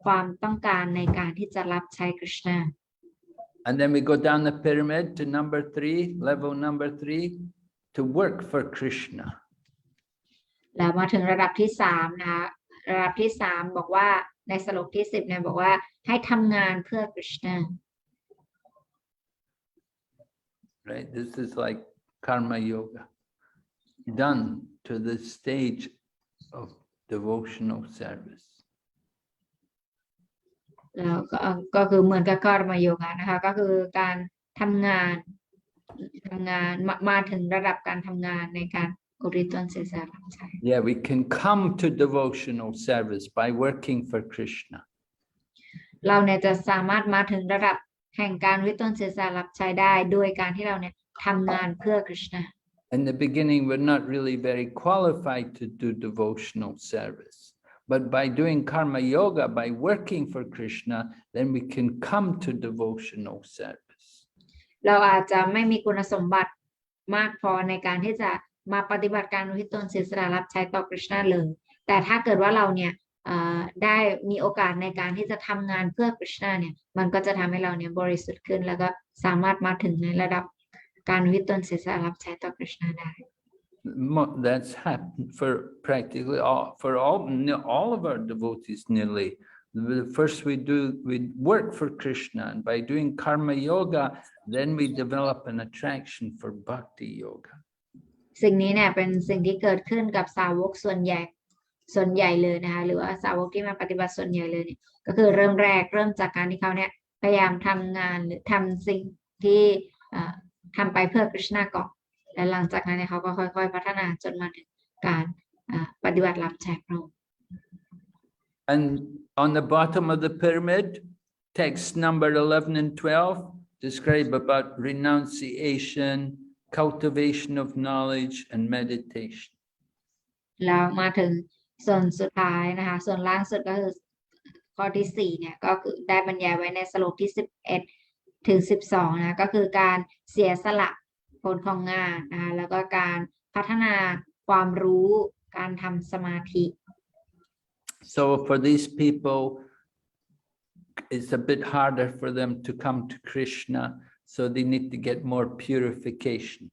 ความต้องการในการที่จะรับใช้คริชนา And then we go down the pyramid to number 3, level number 3, to work for Krishna. แล้วมาถึงระดับที่3นะคะระดับที่3บอกว่าในสโลกที่10เนี่ยบอกว่าให้ทำงานเพื่อคริชนา Right? This is like karma yoga, done to the stage of devotional service. แล้วก็คือเหมือนกับกรรมโยคะนะคะก็คือการทำงานมาถึงระดับการทำงานในการอุทิศตนเสียสละรับใช้ Yeah, we can come to devotional service by working for Krishna. เราเนี่ยจะสามารถมาถึงระดับแห่งการวิตนเสียสละรับใช้ได้โดยการที่เราเนี่ยทำงานเพื่อคริชนา In the beginning, we're not really very qualified to do devotional service. But by doing karma yoga, by working for Krishna, then we can come to devotional service. เราอาจจะไม่มีคุณสมบัติมากพอในการที่จะมาปฏิบัติการอุทิศตนเสียสละรับใช้ต่อคริชนาเลยแต่ถ้าเกิดว่าเราเนี่ยได้มีโอกาสในการที่จะทำงานเพื่อคริชนาเนี่ยมันก็จะทำให้เราเนี่ยบริสุทธิ์ขึ้นแล้วก็สามารถมาถึงในระดับการอุทิศตนเสียสละรับใช้ต่อคริชนาได้ That's happened for practically all of our devotees nearly. First we work for Krishna, and by doing karma yoga, then we develop an attraction for bhakti yoga. สิ่งนี้เนี่ยเป็นสิ่งที่เกิดขึ้นกับสาวกส่วนใหญ่เลยนะคะหรือว่าสาวกที่มาปฏิบัติส่วนใหญ่เลยเนี่ยก็คือเริ่มจากการที่เขาเนี่ยพยายามทำงานหรือทำสิ่งที่ทำไปเพื่อคริชนาก่อนและหลังจากนั้นเนี่ยเขาก็ค่อยๆพัฒนาจนมาถึงการปฏิบัติรับใช้พระองค์ And on the bottom of the pyramid, text number 11 and 12 describe about renunciation, cultivation of knowledge, and meditation. แล้วมาถึงส่วนสุดท้ายนะคะส่วนล่างสุดก็คือข้อที่4เนี่ยก็คือได้บรรยายไว้ในสโลกที่11ถึง12นะก็คือการเสียสละผลของงานนะคะแล้วก็การพัฒนาความรู้การทำสมาธิ So for these people, it's a bit harder for them to come to Krishna, so they need to get more purification.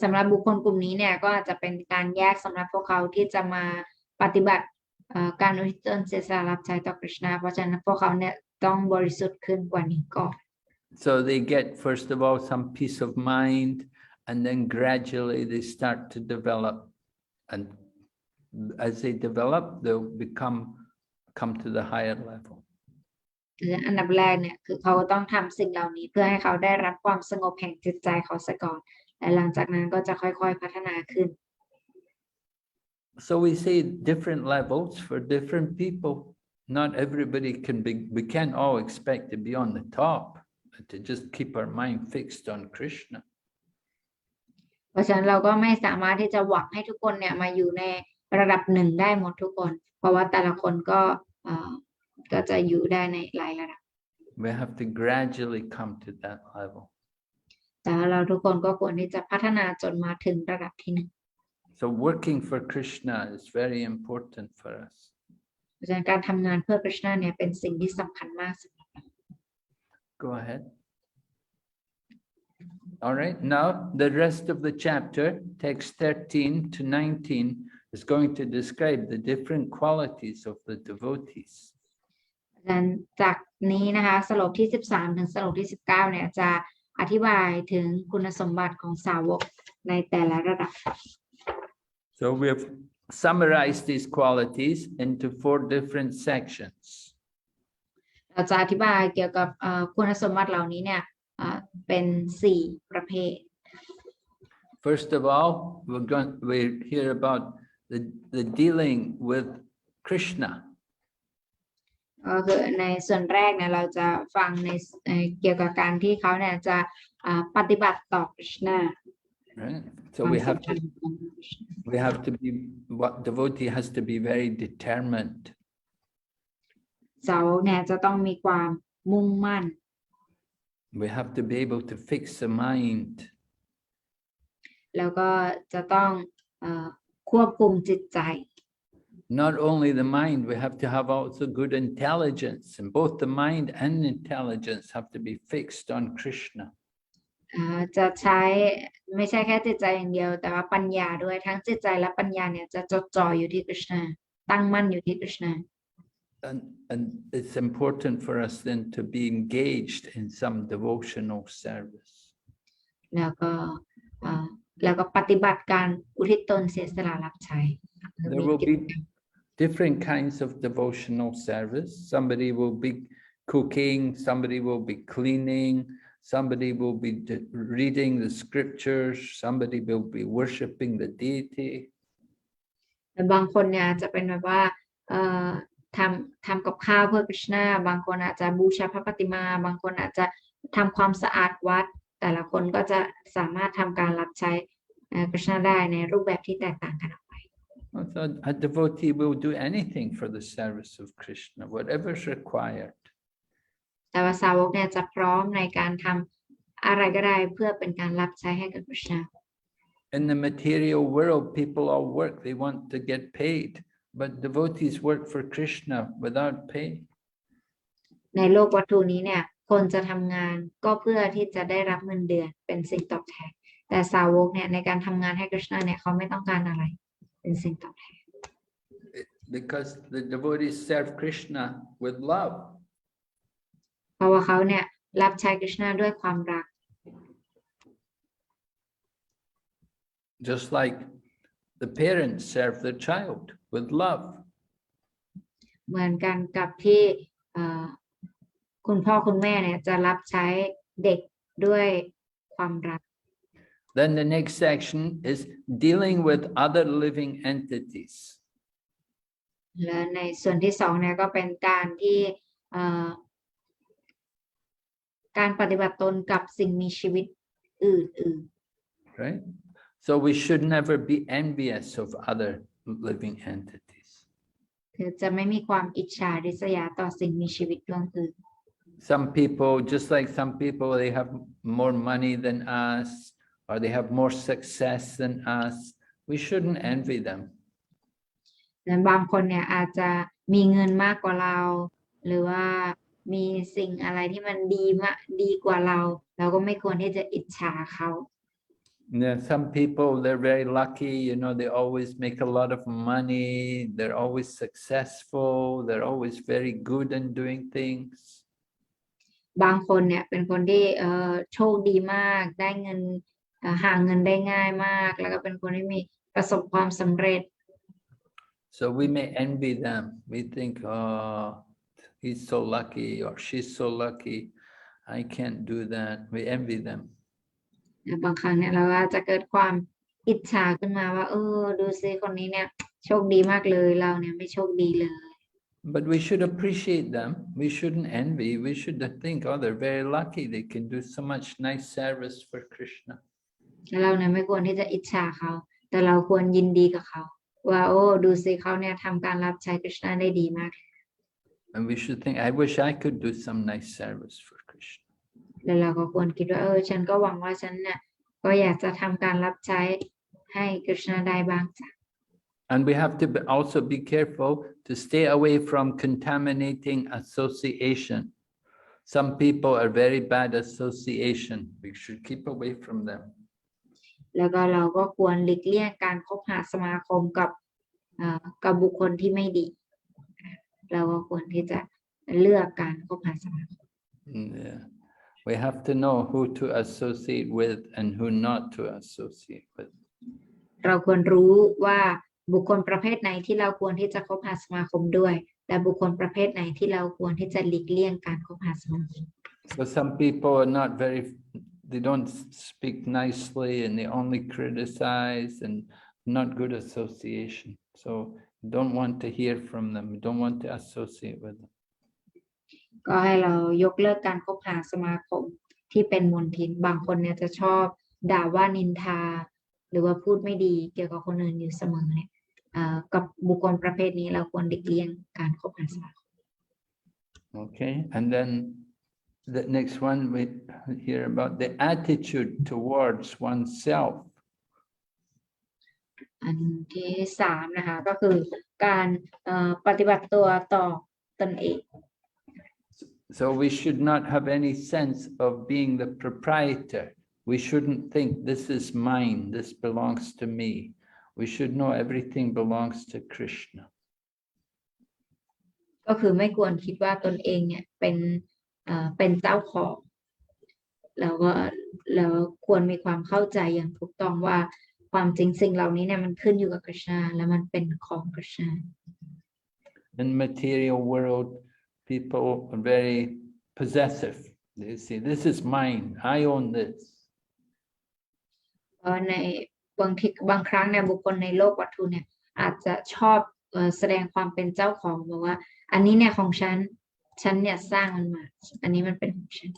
สำหรับบุคคลกลุ่มนี้เนี่ยก็อาจจะเป็นการแยกสำหรับพวกเขาที่จะมาปฏิบัติการอุทิศตนเสียสละรับใช้ต่อคริชนาเพราะฉะนั้นพวกเขาเนี่ยต้องบริสุทธิ์ขึ้นกว่านี้ก่อน So they get, first of all, some peace of mind, and then gradually they start to develop. And as they develop, they'll come to the higher level. อันดับแรกเนี่ยคือเขาต้องทำสิ่งเหล่านี้เพื่อให้เขาได้รับความสงบแห่งจิตใจเขาซะก่อนและหลังจากนั้นก็จะค่อยๆพัฒนาขึ้น So we see different levels for different people. Not everybody we can't all expect to be on the top, but to just keep our mind fixed on Krishna. เพราะฉะนั้นเราก็ไม่สามารถที่จะหวังให้ทุกคนเนี่ยมาอยู่ในระดับหนึ่งได้หมดทุกคนเพราะว่าแต่ละคนก็จะอยู่ได้ในหลายระดับ We have to gradually come to that level. แต่เราทุกคนก็ควรที่จะพัฒนาจนมาถึงระดับที่1 So working for Krishna is very important for us. เพราะฉะนั้นการทำงานเพื่อคริชนาเนี่ยเป็นสิ่งที่สำคัญมากสำหรับเรา Go ahead. All right, now the rest of the chapter, text 13 to 19, is going to describe the different qualities of the devotees. จากนี้นะคะสโลกที่13ถึงสโลกที่19เนี่ยจะอธิบายถึงคุณสมบัติของสาวกในแต่ละระดับ So we have summarized these qualities into 4 different sections. เราจะอธิบายเกี่ยวกับคุณสมบัติเหล่านี้เนี่ยเป็น4ประเภท First of all, we hear about the dealing with Krishna. ก็คือในส่วนแรกเนี่ยเราจะฟังในเกี่ยวกับการที่เขาเนี่ยจะปฏิบัติต่อคริชนา right? ค So วาม we สั have มพัน to ธ์ของ we have to be what devotee has to be very determined. สาวกเนี่ยจะต้องมีความมุ่งมั่น We have to be able to fix the mind. แล้วก็จะต้องควบคุมจิตใจ Not only the mind, we have to have also good intelligence, and both the mind and intelligence have to be fixed on Krishna. จะใช้ไม่ใช่แค่จิตใจอย่างเดียวแต่ว่าปัญญาด้วยทั้งจิตใจและปัญญาเนี่ยจะจดจ่ออยู่ที่กฤษณาตั้งมั่นอยู่ที่กฤษณา And it's important for us then to be engaged in some devotional service. แล้วก็ปฏิบัติการอุทิศตนเสียสละรับใช้ There will be different kinds of devotional service. Somebody will be cooking, somebody will be cleaning, somebody will be reading the scriptures, somebody will be worshiping the deity. บางคนเนี่ยจะเป็นแบบว่าทำกับข้าวเพื่อกฤษณาบางคนอาจจะบูชาพระปฏิมาบางคนอาจจะทำความสะอาดวัดแต่ละคนก็จะสามารถทำการรับใช้กฤษณาได้ในรูปแบบที่แตกต่างกันออกไป So a devotee will do anything for the service of Krishna, whatever is required. แต่ว่าสาวกเนี่ยจะพร้อมในการทำอะไรก็ได้เพื่อเป็นการรับใช้ให้กับกฤษณา In the material world, people all work, they want to get paid, but devotees work for Krishna without pay. ในโลกวัตถุนี้เนี่ยคนจะทำงานก็เพื่อที่จะได้รับเงินเดือนเป็นสิ่งตอบแทนแต่สาวกเนี่ยในการทำงานให้กฤษณาเนี่ยเขาไม่ต้องการอะไรเป็นสิ่งตอบแทน Because the devotees serve Krishna with love. เพราะว่าเขาเนี่ยรับใช้กฤษณาด้วยความรัก Just like the parents serve their child with love. เหมือนกันกับที่คุณพ่อคุณแม่เนี่ยจะรับใช้เด็กด้วยความรัก Then the next section is dealing with other living entities. และในส่วนที่สองเนี่ยก็เป็นการที่การปฏิบัติตนกับสิ่งมีชีวิตอื่น Right? So we should never be envious of other living entities. ๆคือจะไม่มีความอิจฉาริษยาต่อสิ่งมีชีวิตดวงอื่น Some people, just like some people, they have more money than us, or they have more success than us. We shouldn't envy them. และบางคนเนี่ยอาจจะมีเงินมากกว่าเรา หรือว่ามีสิ่งอะไรที่มันดีกว่าเราเราก็ไม่ควรที่จะอิจฉาเขา Yeah, some people, they're very lucky, they always make a lot of money, they're always successful, they're always very good in doing things. บางคนเนี่ยเป็นคนที่โชคดีมากได้เงินหาเงินได้ง่ายมากแล้วก็เป็นคนที่มีประสบความสำเร็จ So we may envy them. We think, oh, he's so lucky or she's so lucky. I can't do that. We envy them. บางครั้งเนี่ยเราอาจจะเกิดความอิจฉาขึ้นมาว่าดูซิคนนี้เนี่ยโชคดีมากเลยเราเนี่ยไม่โชคดีเลย But we should appreciate them. We shouldn't envy. We should think, oh, they're very lucky. They can do so much nice service for Krishna. เราเนี่ยไม่ควรที่จะอิจฉาเขาแต่เราควรยินดีกับเขาว่าดูสิเขาเนี่ยทำการรับใช้กฤษณาได้ดีมาก And we should think, I wish I could do some nice service for Krishna. แล้วเราก็ควรคิดว่าฉันก็หวังว่าฉันเนี่ยก็อยากจะทำการรับใช้ให้กฤษณาได้บ้างจ้ะ And we have to also be careful to stay away from contaminating association. Some people are very bad association. We should keep away from them. แล้วก็เราก็ควรหลีกเลี่ยงการคบหาสมาคมกับบุคคลที่ไม่ดีเราก็ควรที่จะเลือกการคบหาสมาคม Yeah. We have to know who to associate with and who not to associate with. เราควรรู้ว่าบุคคลประเภทไหนที่เราควรที่จะคบหาสมาคมด้วยและบุคคลประเภทไหนที่เราควรที่จะหลีกเลี่ยงการคบหาสมาคม So some people are not they don't speak nicely and they only criticize and not good association. So don't want to hear from them. Don't want to associate with them. ก็ให้เรายกเลิกการคบหาสมาคมที่เป็นมลทินบางคนเนี่ยจะชอบ ด่าว่านินทา หรือว่าพูดไม่ดีเกี่ยวกับคนอื่นอยู่เสมอเนี่ยกับบุคคลประเภทนี้เราควรหลีกเลี่ยงการคบหาสมาคม Okay, and then the next one we hear about the attitude towards oneself. อันที่สามนะคะก็คือการปฏิบัติตัวต่อตนเอง So we should not have any sense of being the proprietor. We shouldn't think this is mine, this belongs to me. We should know everything belongs to Krishna. ก็คือไม่ควรคิดว่าตนเองเนี่ยเป็นเจ้าของแล้วควรมีความเข้าใจอย่างถูกต้องว่าความจริงสิ่งเหล่านี้เนี่ยมันขึ้นอยู่กับกฤษณาและมันเป็นของกฤษณา In material world, people are very possessive. They say, this is mine, I own this. ในบางครั้งเนี่ยบุคคลในโลกวัตถุเนี่ยอาจจะชอบแสดงความเป็นเจ้าของบอกว่าอันนี้เนี่ยของฉันเนี่ยสร้างมันมาอันนี้มันเป็นของฉัน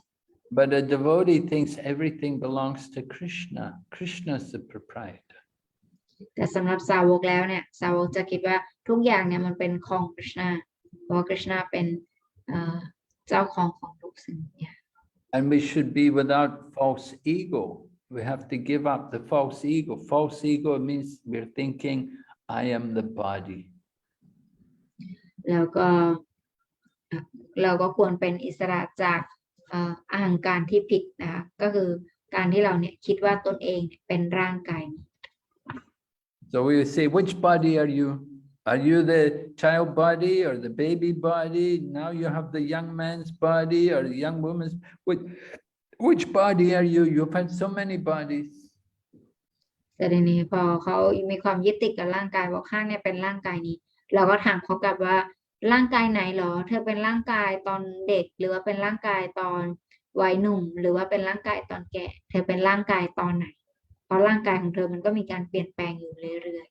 But a devotee thinks everything belongs to Krishna. Krishna is the proprietor. แต่สำหรับสาวกแล้วเนี่ยสาวกจะคิดว่าทุกอย่างเนี่ยมันเป็นของกฤษณาเพราะกฤษณาเป็นเจ้าของทุกสิ่งอย่าง And we should be without false ego. We have to give up the false ego. False ego means we're thinking, I am the body. แล้วก็เราก็ควรเป็นอิสระจากอหังการที่ผิดนะคะก็คือการที่เราเนี่ยคิดว่าตนเองเป็นร่างกาย So we will say, which body are you? Are you the child body or the baby body? Now you have the young man's body or the young woman's. Which body are you? You've had so many bodies. แต่ทีนี้พอเขามีความยึดติดกับร่างกายว่าข้างเนี่ยเป็นร่างกายนี้เราก็ถามเขากลับว่าร่างกายไหนหรอเธอเป็นร่างกายตอนเด็กหรือว่าเป็นร่างกายตอนวัยหนุ่มหรือว่าเป็นร่างกายตอนแก่เธอเป็นร่างกายตอนไหนเพราะร่างกายของเธอมันก็มีการเปลี่ยนแปลงอยู่เรื่อย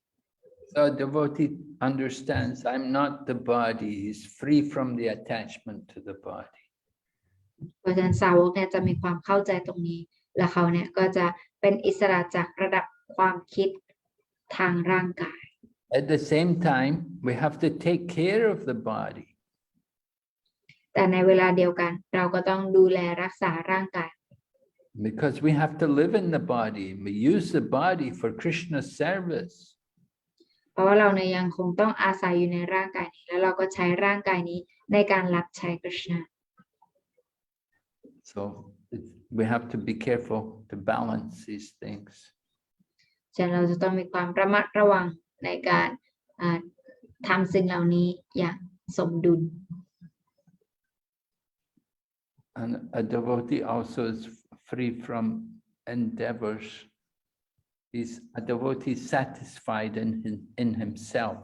So devotee understands, I'm not the body, he's free from the attachment to the body. ๆเพราะฉะนั้นสาวกเนี่ยจะมีความเข้าใจตรงนี้และเขาเนี่ยก็จะเป็นอิสระจากระดับความคิดทางร่างกาย At the same time, we have to take care of the body. แต่ในเวลาเดียวกันเราก็ต้องดูแลรักษาร่างกาย Because we have to live in the body. We use the body for Krishna's service. เพราะว่าเราเนี่ยยังคงต้องอาศัยอยู่ในร่างกายนี้แล้วเราก็ใช้ร่างกายนี้ในการรับใช้กฤษณา So we have to be careful to balance these things. ฉะนั้นเราจะต้องมีความระมัดระวังในการทำสิ่งเหล่านี้อย่างสมดุล And a devotee also is free from endeavors. A devotee is satisfied in himself.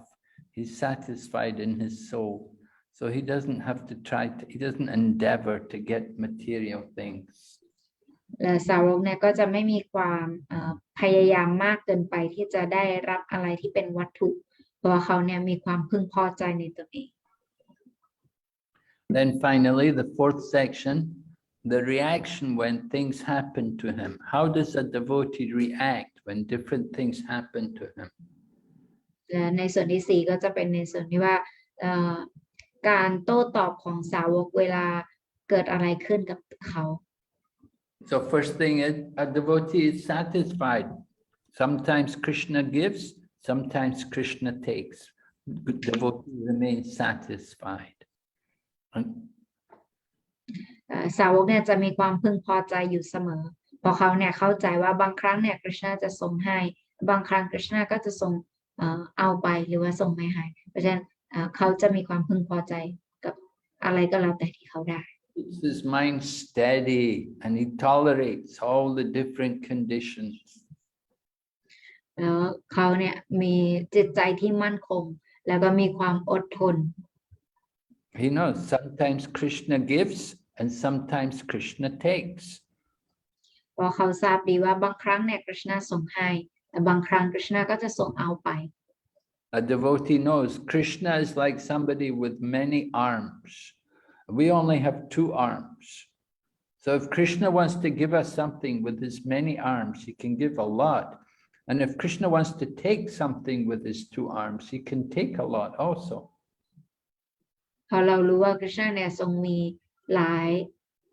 He's satisfied in his soul. So he doesn't have to he doesn't endeavor to get material things. และสาวกเนี่ยก็จะไม่มีความพยายามมากเกินไปที่จะได้รับอะไรที่เป็นวัตถุเพราะเขาเนี่ยมีความพึงพอใจในตนเอง Then finally, the fourth section, the reaction when things happen to him. How does a devotee react when different things happen to him? และในส่วนที่สี่ก็จะเป็นในส่วนที่ว่าการโต้ตอบของสาวกเวลาเกิดอะไรขึ้นกับเขา So first thing is a devotee is satisfied. Sometimes Krishna gives, sometimes Krishna takes. The devotee remains satisfied. สาวกเนี่ยจะมีความพึงพอใจอยู่เสมอเพราะเขาเนี่ยเข้าใจว่าบางครั้งเนี่ยกฤษณาจะทรงให้บางครั้งกฤษณาก็จะทรงเอาไปหรือว่าทรงไม่ให้เพราะฉะนั้นเขาจะมีความพึงพอใจกับอะไรก็แล้วแต่ที่เขาได้ Keeps his mind steady and he tolerates all the different conditions. แล้วเขาเนี่ยมีจิตใจที่มั่นคงแล้วก็มีความอดทน He knows sometimes Krishna gives and sometimes Krishna takes. เพราะเขาทราบดีว่าบางครั้งเนี่ยกฤษณาทรงให้แต่บางครั้งกฤษณาก็จะทรงเอาไป A devotee knows Krishna is like somebody with many arms. We only have two arms. So So if Krishna wants to give us something with his many arms, he can give a lot. And if Krishna wants to take something with his two arms, he can take a lot also. พอเรารู้ว่าคริชนาเนี่ยทรงมีหลาย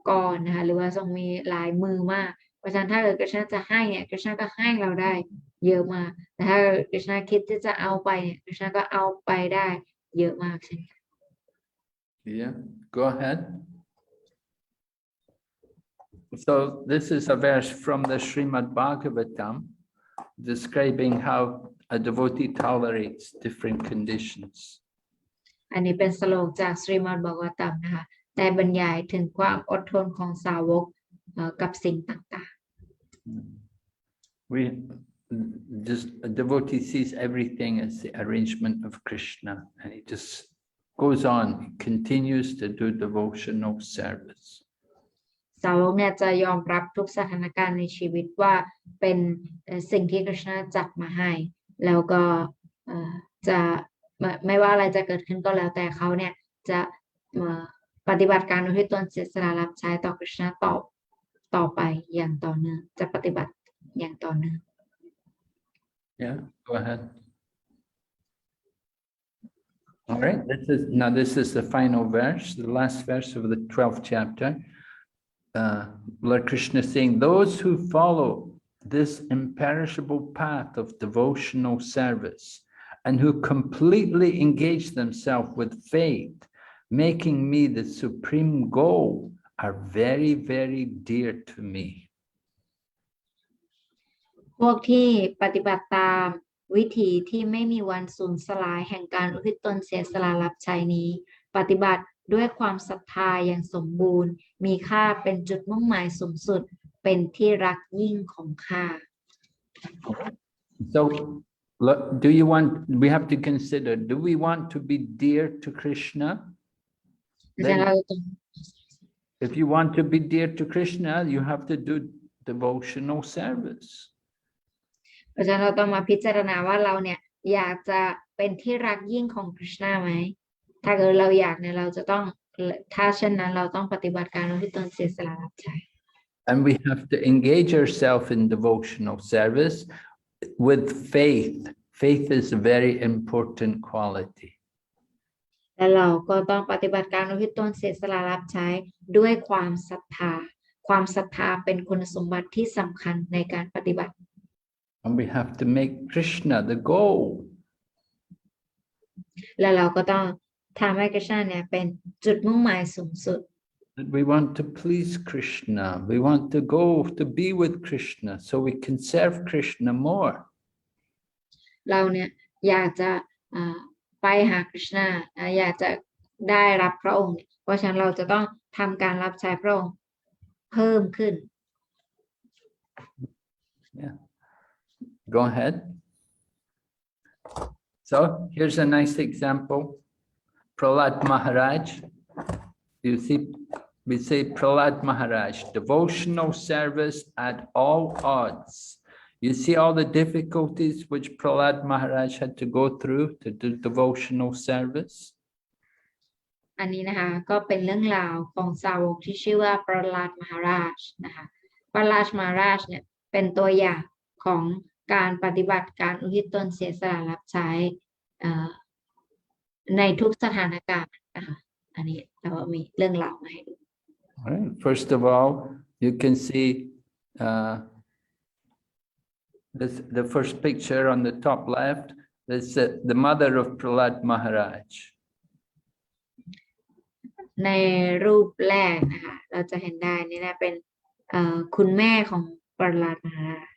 ก้อนนะคะหรือว่าทรงมีหลายมือมากเพราะฉะนั้นถ้าคริชนาจะให้เนี่ยคริชนาก็ให้เราได้เยอะมากแต่ถ้าคริชนาคิดที่จะเอาไปเนี่ยคริชนาก็เอาไปได้เยอะมากเช่นกัน Yeah, go ahead. So this is a verse from the Srimad Bhagavatam describing how a devotee tolerates different conditions. อันนี้เป็นสโลกจากสรีมัดบากวตัมนะคะได้บรรยายถึงความอดทนของสาวกกับสิ่งต่าง We just a devotee sees everything as the arrangement of Krishna, and he just goes on, he continues to do devotional service. ๆสาวกเนี่ยจะยอมรับทุกสถานการณ์ในชีวิตว่าเป็นสิ่งที่คริชนาจัดมาให้แล้วก็จะไม่ว่าอะไรจะเกิดขึ้นก็แล้วแต่เขาเนี่ยจะปฏิบัติการโดยที่ตนเสียสละรับใช้ต่อคริชนาต่อไปอย่างต่อเนื่องจะปฏิบัติอย่างต่อเนื่อง Yeah, go ahead. All right, this is the final verse, the last verse of the 12th chapter. Lord Krishna is saying, those who follow this imperishable path of devotional service and who completely engage themselves with faith, making me the supreme goal, are very, very dear to me. พวกที่ปฏิบัติตามวิธีที่ไม่มีวันสูญสลายแห่งการอุทิศตนเสียสละรับใช้นี้ปฏิบัติด้วยความศรัทธาอย่างสมบูรณ์มีค่าเป็นจุดมุ่งหมายสูงสุดเป็นที่รักยิ่งของข้า So we have to consider, do we want to be dear to Krishna? อาจารย์ Then เราต้อง if you want to be dear to Krishna, you have to do devotional service. อาจารย์เราต้องมาพิจารณาว่าเราเนี่ยอยากจะเป็นที่รักยิ่งของคริชนาไหมถ้าเกิดเราอยากเนี่ยเราจะต้องถ้าเช่นนั้นเราต้องปฏิบัติการโดยที่ตนเสียสละรับใช้ And we have to engage ourselves in devotional service with faith. Faith is a very important quality. และเราก็ต้องปฏิบัติการโดยที่ตนเสียสละรับใช้ด้วยความศรัทธาความศรัทธาเป็นคุณสมบัติที่สำคัญในการปฏิบัติ And we have to make Krishna the goal. และเราก็ต้องทำให้คริชนาเนี่ยเป็นจุดมุ่งหมายสูงสุด That we want to please Krishna. We want to go to be with Krishna so we can serve Krishna more. เราเนี่ยอยากจะไปหาคริชนาอยากจะได้รับพระองค์เพราะฉะนั้นเราจะต้องทำการรับใช้พระองค์เพิ่มขึ้น Yeah. Go ahead. So here's a nice example. Prahlad Maharaj. You see, we say Prahlad Maharaj, devotional service at all odds. You see all the difficulties which Prahlad Maharaj had to go through to do devotional service. อันนี้นะคะก็เป็นเรื่องราวของสาวกที่ชื่อว่าประหลาดมหาราชนะคะประหลาดมหาราชเนี่ยเป็นตัวอย่างของการปฏิบัติการอุทิศตนเสียสละรับใช้ในทุกสถานการณ์นะคะอันนี้เรามีเรื่องราวมาให้ดู All right. First of all, you can see the first picture on the top left. That's the mother of Prahlad Maharaj. ในรูปแรกนะคะเราจะเห็นได้นี่นะเป็นคุณแม่ของประหลาดมหาราช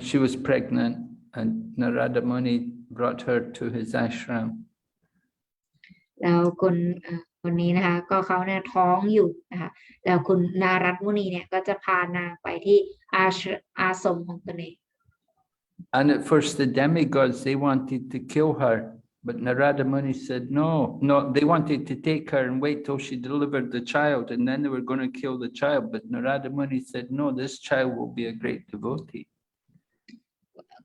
She was pregnant, and Narada Muni brought her to his ashram. แล้วคนนี้นะคะก็เขาเนี่ยท้องอยู่นะคะแล้วคุณนารัตมุนีเนี่ยก็จะพานางไปที่อาสมของตนเอง And at first the demigods, they wanted to kill her, but Narada Muni said, no, they wanted to take her and wait till she delivered the child, and then they were going to kill the child. But Narada Muni said, no, this child will be a great devotee.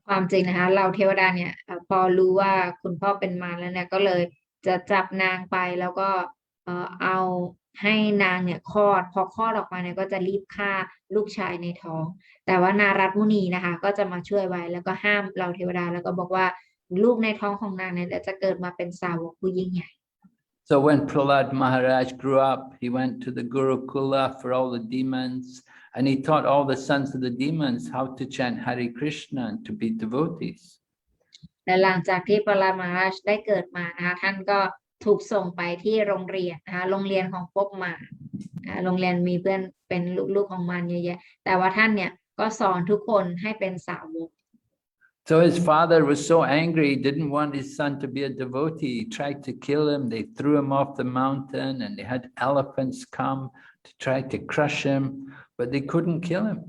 ความจริงนะคะเราเทวดาเนี่ยพอรู้ว่าคุณพ่อเป็นมารแล้วเนี่ยก็เลยจะจับนางไปแล้วก็เอา ให้นางเนี่ยคลอดพอคลอดออกมาเนี่ยก็จะรีบฆ่าลูกชายในท้อง แต่ว่านารัตมุนีนะคะ ก็จะมาช่วยไว้แล้วก็ห้ามเหล่าเทวดาแล้วก็บอกว่าลูกในท้องของนางเนี่ยเดี๋ยวจะเกิดมาเป็นสาวกผู้ยิ่งใหญ่ So when Prahlad Maharaj grew up, he went to the Gurukula for all the demons, and he taught all the sons of the demons how to chant Hare Krishna and to be devotees. และหลังจากที่ประหลาดมหาราชได้เกิดมานะคะท่านก็ถูกส่งไปที่โรงเรียนนะคะโรงเรียนของภพมารโรงเรียนมีเพื่อนเป็นลูกๆของมารเยอะแยะแต่ว่าท่านเนี่ยก็สอนทุกคนให้เป็นสาวก So his father was so angry, he didn't want his son to be a devotee. He tried to kill him. They threw him off the mountain and they had elephants come to try to crush him, but they couldn't kill him.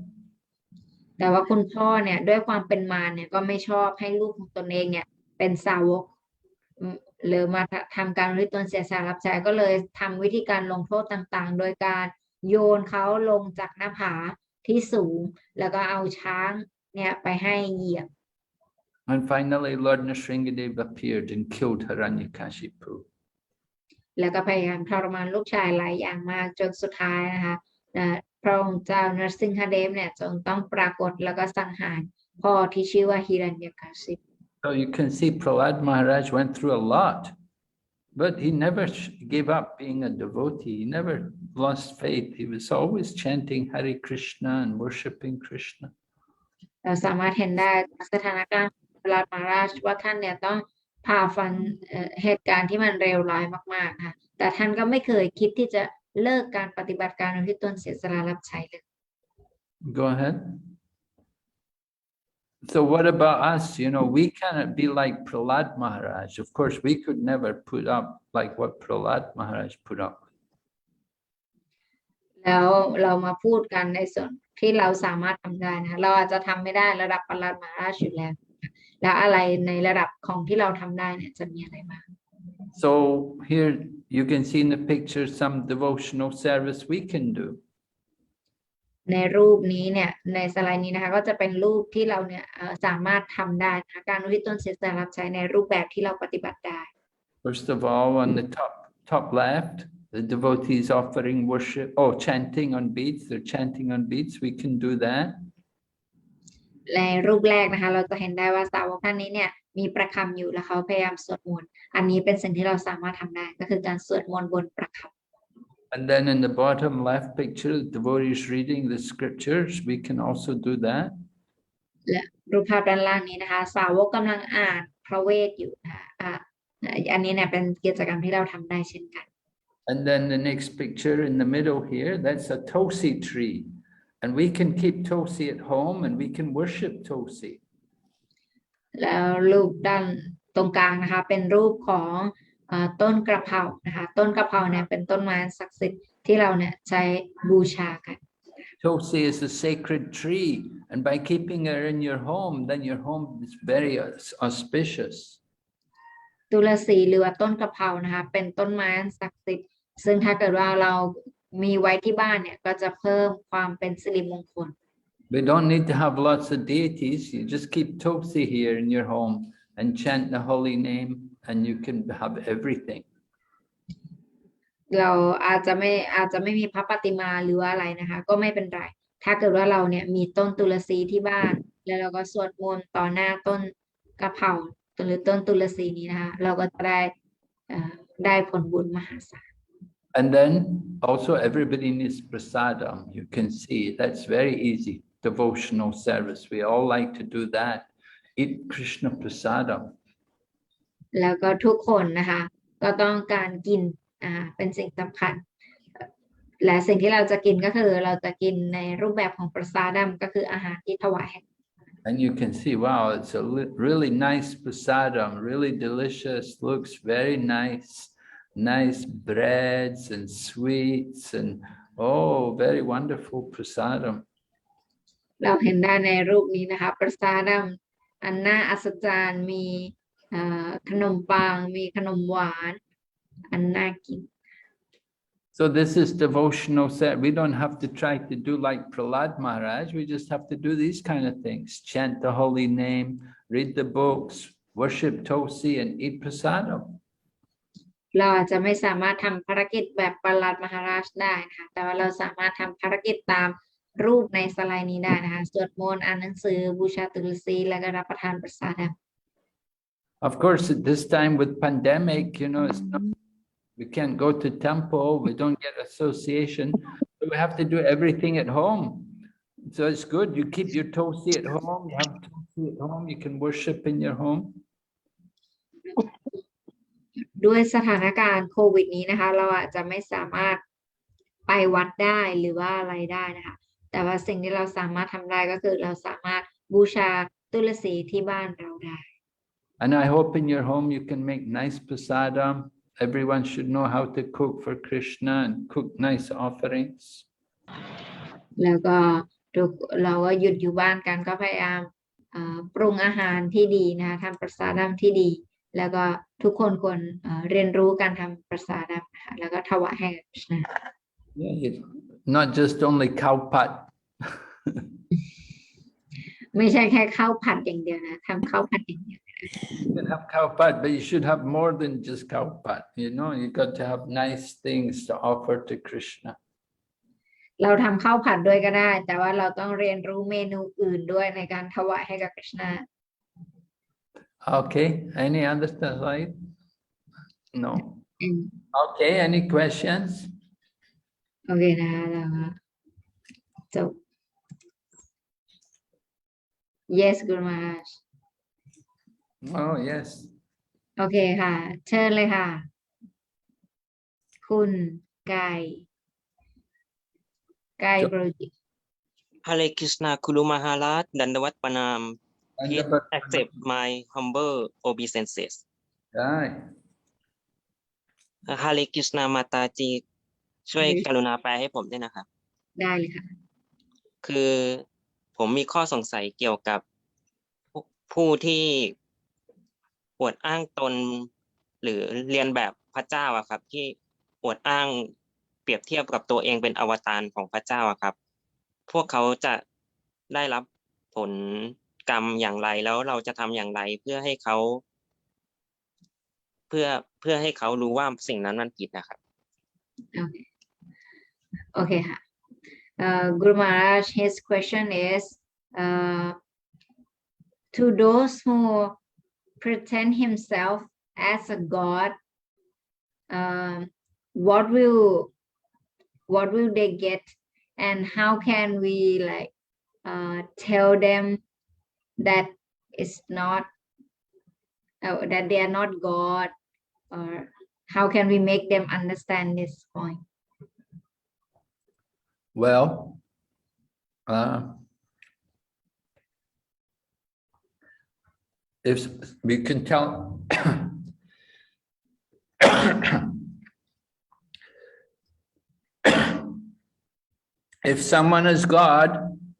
แต่ว่าคุณพ่อเนี่ยด้วยความเป็นมารเนี่ยก็ไม่ชอบให้ลูกของตนเองเนี่ยเป็นสาวกหรือมาทำการริตนเสียสละรับใช้ก็เลยทำวิธีการลงโทษต่างๆ โดยการโยนเขาลงจากหน้าผาที่สูงแล้วก็เอาช้างเนี่ยไปให้เหยียบ And finally, Lord Nrsingadev appeared and killed Hiranyakashipu. แล้วก็พยายามทรมานลูกชายหลายอย่างมากจนสุดท้ายนะคะพระองค์เจ้านรสิงหเดฟเนี่ยจงต้องปรากฏแล้วก็สังหารพ่อที่ชื่อว่าฮิรัญยกาสิป So you can see Prahlad Maharaj went through a lot, but he never gave up being a devotee. He never lost faith. He was always chanting Hare Krishna and worshipping Krishna. เราสามารถเห็นได้สถานการณ์พระมหาราชว่าท่านเนี่ยต้องผ่าฟันเหตุการณ์ที่มันเลวร้ายมากๆค่ะแต่ท่านก็ไม่เคยคิดที่จะเลิกการปฏิบัติการอุทิศตนเสียสละรับใช้เลย Go ahead. So what about us? You know, we cannot be like Prahlad Maharaj. Of course, we could never put up like what Prahlad Maharaj put up. แล้วเรามาพูดกันในส่วนที่เราสามารถทำได้นะคะเราอาจจะทำไม่ได้ระดับประหลัดมหาราชอยู่แล้วแล้วอะไรในระดับของที่เราทำได้เนี่ยจะมีอะไรบ้าง So here you can see in the picture some devotional service we can do. ในรูปนี้เนี่ยในสไลด์นี้นะคะก็จะเป็นรูปที่เราเนี่ยสามารถทำได้นะคะการอุทิศตนเสียสละรับใช้ในรูปแบบที่เราปฏิบัติได้ First of all, on the top left, the devotees offering worship, chanting on beads. They're chanting on beads. We can do that. ในรูปแรกนะคะเราจะเห็นได้ว่าสาวกท่านนี้เนี่ยมีประคำอยู่แล้วเขาพยายามสวดมนต์อันนี้เป็นสิ่งที่เราสามารถทำได้ก็คือการสวดมนต์บนประคำ And then in the bottom left picture, the devotees reading the scriptures. We can also do that. และรูปภาพด้านล่างนี้นะคะสาวกกำลังอ่านพระเวทอยู่นะคะอันนี้เนี่ยเป็นกิจกรรมที่เราทำได้เช่นกัน And then the next picture in the middle here, that's a tulsi tree. And we can keep tulsi at home and we can worship tulsi. แล้วรูปด้านตรงกลางนะคะเป็นรูปของต้นกระเพรานะคะต้นกระเพราเนี่ยเป็นต้นไม้ศักดิ์สิทธิ์ที่เราเนี่ยใช้บูชากัน Tulsi is a sacred tree, and by keeping her in your home, then your home is very auspicious. ตุลสีหรือว่าต้นกระเพรานะคะเป็นต้นไม้ศักดิ์สิทธิ์ซึ่งถ้าเกิดว่าเรามีไว้ที่บ้านเนี่ยก็จะเพิ่มความเป็นสิริมงคล We don't need to have lots of deities. You just keep Tulsi here in your home and chant the holy name, and you can have everything. เราอาจจะไม่มีพระปฏิมาหรือว่าอะไรนะคะก็ไม่เป็นไรถ้าเกิดว่าเราเนี่ยมีต้นตุลสีที่บ้านแล้วเราก็สวดมนต์ต่อหน้าต้นกระเพราหรือต้นตุลสีนี้นะคะเราก็จะได้ผลบุญมหาศาล And then also everybody needs prasadam. You can see that's very easy. Devotional service. We all like to do that. Eat Krishna prasadam. แล้วก็ทุกคนนะคะก็ต้องการกินเป็นสิ่งสำคัญและสิ่งที่เราจะกินก็คือเราจะกินในรูปแบบของประสาดัมก็คืออาหารที่ถวาย And you can see, wow, it's a really nice prasadam, really delicious, looks very nice, nice breads and sweets and very wonderful prasadam. เราเห็นได้ในรูปนี้นะคะประสาดัมอันน่าอัศจรรย์มีขนมปังมีขนมหวานอันน่ากิน So this is devotional set. We don't have to try to do like Prahlad Maharaj. We just have to do these kind of things. Chant the holy name, read the books, worship Tulsi and eat prasadam. เราอาจจะไม่สามารถทำภารกิจแบบประหลัดมหาราชได้นะคะแต่ว่าเราสามารถทำภารกิจตามรูปในสไลด์นี้ได้นะคะสวดมนต์อ่านหนังสือบูชาตุลซีและก็รับประทานประสาท Of course, at this time with pandemic, it's not, we can't go to temple, we don't get association, so we have to do everything at home. So it's good, you keep your tosi at home, you have tosi at home, you can worship in your home. ด้วยสถานการณ์โควิดนี้นะคะ เราอาจจะไม่สามารถไปวัดได้หรือว่าอะไรได้นะคะแต่ว่าสิ่งที่เราสามารถทำได้ก็คือเราสามารถบูชาตุลสีที่บ้านเราได้ And I hope in your home you can make nice prasadam. Everyone should know how to cook for Krishna and cook nice offerings. แล้วก็เราก็หยุดอยู่บ้านกันก็พยายามปรุงอาหารที่ดีนะคะทำประสาดัมที่ดี แล้วก็ทุกคนควรเรียนรู้การทำประสาดัมนะคะแล้วก็ถวายให้กับ Krishna Yeah, not just only cow pat. ไม่ใช่แค่ข้าวผัดอย่างเดียวนะทำข้าวผัดอย่างเดียว You can have cow pat, but you should have more than just cow pat. You got to have nice things to offer to Krishna. เราทำข้าวผัดด้วยก็ได้ แต่ว่าเราต้องเรียนรู้เมนูอื่นด้วยในการถวายให้กับ Krishna Okay, any other slide? No. อืม Okay, any questions? โอเคนะคะเราจบ Yes Guru Maharaj Oh, yes. โอเคค่ะ เชิญเลยค่ะ คุณไก่โปรจิ Hare Krishna Guru Maharaj Dandavat Pranam Please Dandavat accept my humble obeisances Right. Hare Krishna มาตาจีช่วยกรุณาแปลให้ผมด้วยนะครับ ได้เลยค่ะ คือผมมีข้อสงสัยเกี่ยวกับผู้ที่อวดอ้างตนหรือเรียนแบบพระเจ้าอะครับ ที่อวดอ้างเปรียบเทียบกับตัวเองเป็นอวตารของพระเจ้าอะครับ พวกเขาจะได้รับผลกรรมอย่างไรแล้วเราจะทำอย่างไรเพื่อให้เขารู้ว่าสิ่งนั้นมันผิดนะครับ โอเคค่ะ Guru Maharaj his question is to those who pretend himself as a god what will they get and how can we tell them that it's not that they are not God or how can we make them understand this point Well, if we can tell, if someone is God,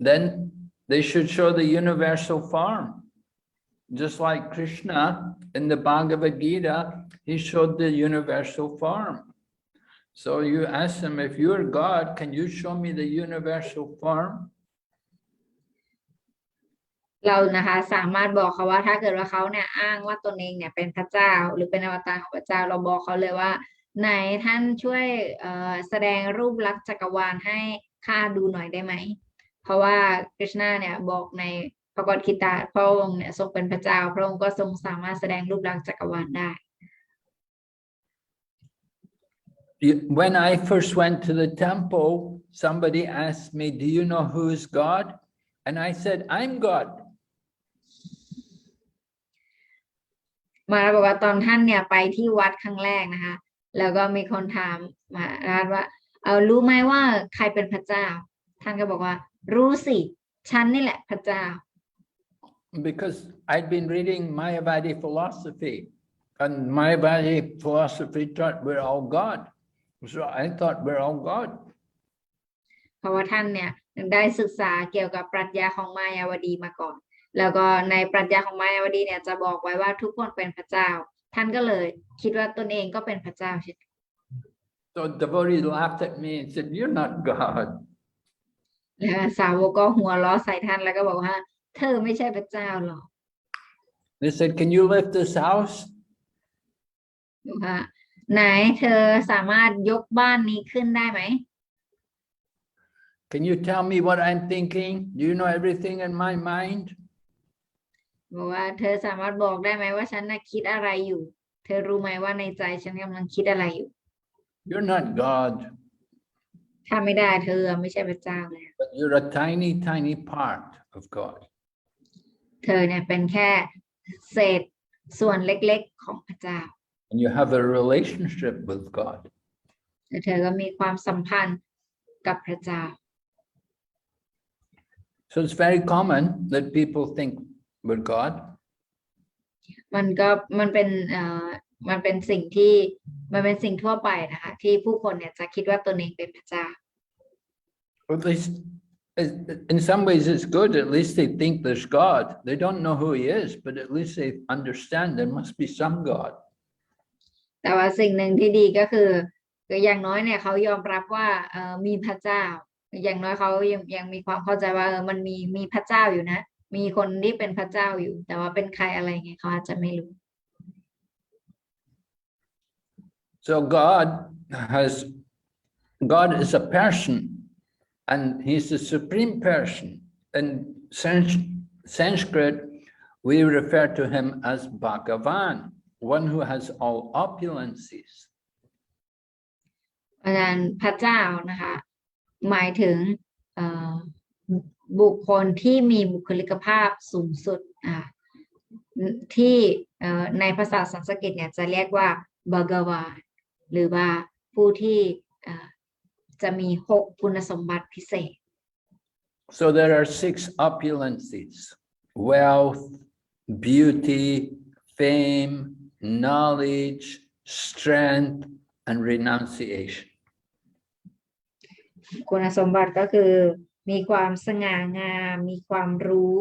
then they should show the universal form. Just like Krishna in the Bhagavad Gita, he showed the universal form. So you ask him, if you're God, can you show me the universal form? เรานะคะสามารถบอกเขาว่าถ้าเกิดว่าเขาเนี่ยอ้างว่าตนเองเนี่ยเป็นพระเจ้าหรือเป็นอวตารของพระเจ้าเราบอกเขาเลยว่าไหนท่านช่วยแสดงรูปลักษณ์จักรวาลให้ข้าดูหน่อยได้ไหมเพราะว่าคริชนาเนี่ยบอกในพระกฏกิตาพระองค์เนี่ยทรงเป็นพระเจ้าพระองค์ก็ทรงสามารถแสดงรูปลักษณ์จักรวาลได้ When I first went to the temple, somebody asked me, do you know who is God? And I said, I'm God. มาบอกว่าตอนท่านเนี่ยไปที่วัดครั้งแรกนะคะแล้วก็มีคนถามมาว่ารู้ไหมว่าใครเป็นพระเจ้าท่านก็บอกว่ารู้สิฉันนี่แหละพระเจ้า Because I'd been reading Mayavadi philosophy, and Mayavadi philosophy taught we're all God. So I thought we're all God. เพราะว่าท่านเนี่ยได้ศึกษาเกี่ยวกับปรัชญาของมายาวดีมาก่อนแล้วก็ในปรัชญาของมายาวดีเนี่ยจะบอกไว้ว่าทุกคนเป็นพระเจ้าท่านก็เลยคิดว่าตนเองก็เป็นพระเจ้าใช่ไหม So devotees laughed at me and said, you're not God. แล้วสาวกก็หัวล้อใส่ท่านแล้วก็บอกว่าเธอไม่ใช่พระเจ้าหรอก They said, can you lift this house? ว่า ไหนเธอสามารถยกบ้านนี้ขึ้นได้ไหม Can you tell me what I'm thinking? Do you know everything in my mind? บอกว่าเธอสามารถบอกได้ไหมว่าฉันน่ะคิดอะไรอยู่ เธอรู้ไหมว่าในใจฉันกำลังคิดอะไรอยู่ You're not God, ถ้าไม่ได้เธอไม่ใช่พระเจ้าเลย but you're a tiny, tiny part of God. เธอเนี่ยเป็นแค่เศษส่วนเล็กๆของพระเจ้า And you have a relationship with God. แต่เธอก็มีความสัมพันธ์กับพระเจ้า So it's very common that people think we're God. มันเป็นสิ่งทั่วไปนะคะที่ผู้คนเนี่ยจะคิดว่าตนเองเป็นพระเจ้า Or at least, in some ways it's good. At least they think there's God. They don't know who he is, but at least they understand there must be some God. แต่ว่าสิ่งหนึ่งที่ดีก็คืออย่างน้อยเนี่ยเขายอมรับว่ามีพระเจ้า อย่างน้อยเขายังมีความเข้าใจว่ามันมีพระเจ้าอยู่นะ มีคนที่เป็นพระเจ้าอยู่ แต่ว่าเป็นใครอะไรไงเขาอาจจะไม่รู้ So God is a person, and he's the supreme person. In Sanskrit, we refer to him as Bhagavan, one who has all opulences. เพราะฉะนั้นพระเจ้านะคะหมายถึงบุคคลที่มีบุคลิกภาพสูงสุดที่ในภาษาสันสกฤตเนี่ยจะเรียกว่าบากาวาหรือว่าผู้ที่จะมี6คุณสมบัติพิเศษ So there are 6 opulences: wealth, beauty, fame, knowledge, strength, and renunciation. คุณสมบัติก็คือมีความสง่างามมีความรู้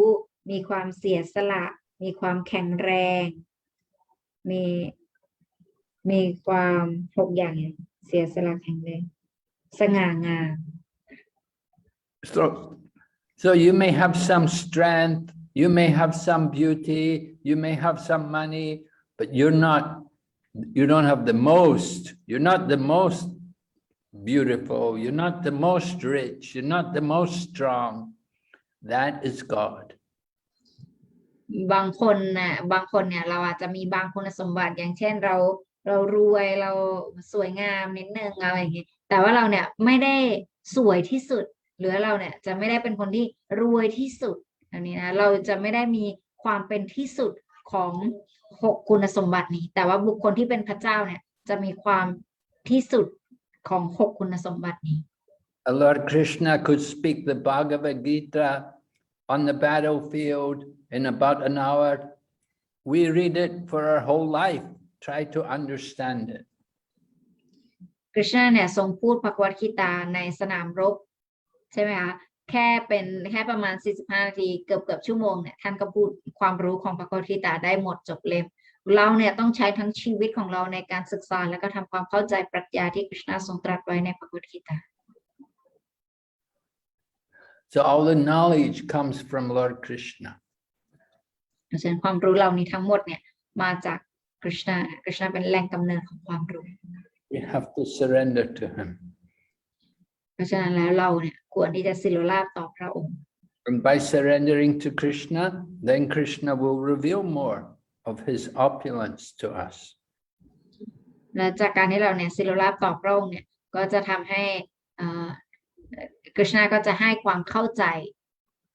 มีความเสียสละมีความแข็งแรงมีความ6อย่างเสียสละแข็งแรงสง่างาม So you may have some strength, you may have some beauty, you may have some money, but you don't have the most. You're not the most beautiful. You're not the most rich. You're not the most strong. That is God. บางคนเนี่ยเราอาจจะมีบางคุณสมบัติอย่างเช่นเรารวยเราสวยงามนิดนึงอะไรอย่างเงี้ยแต่ว่าเราเนี่ยไม่ได้สวยที่สุดหรือเราเนี่ยจะไม่ได้เป็นคนที่รวยที่สุดอันนี้นะเราจะไม่ได้มีความเป็นที่สุดของ6คุณสมบัตินี้แต่ว่าบุคคลที่เป็นพระเจ้าเนี่ยจะมีความที่สุดของ6คุณสมบัตินี้ Lord Krishna could speak the Bhagavad Gita on the battlefield in about an hour. We read it for our whole life, try to understand it. คริชนาเนี่ยทรงพูดพระกวดคีตาในสนามรบใช่ไหมคะแค่ประมาณ45นาทีเกือบชั่วโมงเนี่ยท่านก็พูดความรู้ของพระกวดคีตาได้หมดจบเล่มเราเนี่ยต้องใช้ทั้งชีวิตของเราในการศึกษาและก็ทำความเข้าใจปรัชญาที่คริชนาทรงตรัสไว้ในพระกวดคีตา So all the knowledge comes from Lord Krishna. เพราะฉะนั้นความรู้เหล่านี้ทั้งหมดเนี่ยมาจากคริชนาเป็นแหล่งกำเนิดของความรู้ We have to surrender to him. เพราะฉะนั้นแล้วเราเนี่ยควรที่จะสิโรราบต่อพระองค์ And by surrendering to Krishna, then Krishna will reveal more of his opulence to us. และจากการที่เราเนี่ยสิโรราบต่อพระองค์เนี่ยก็จะทำให้คริชนาก็จะให้ความเข้าใจ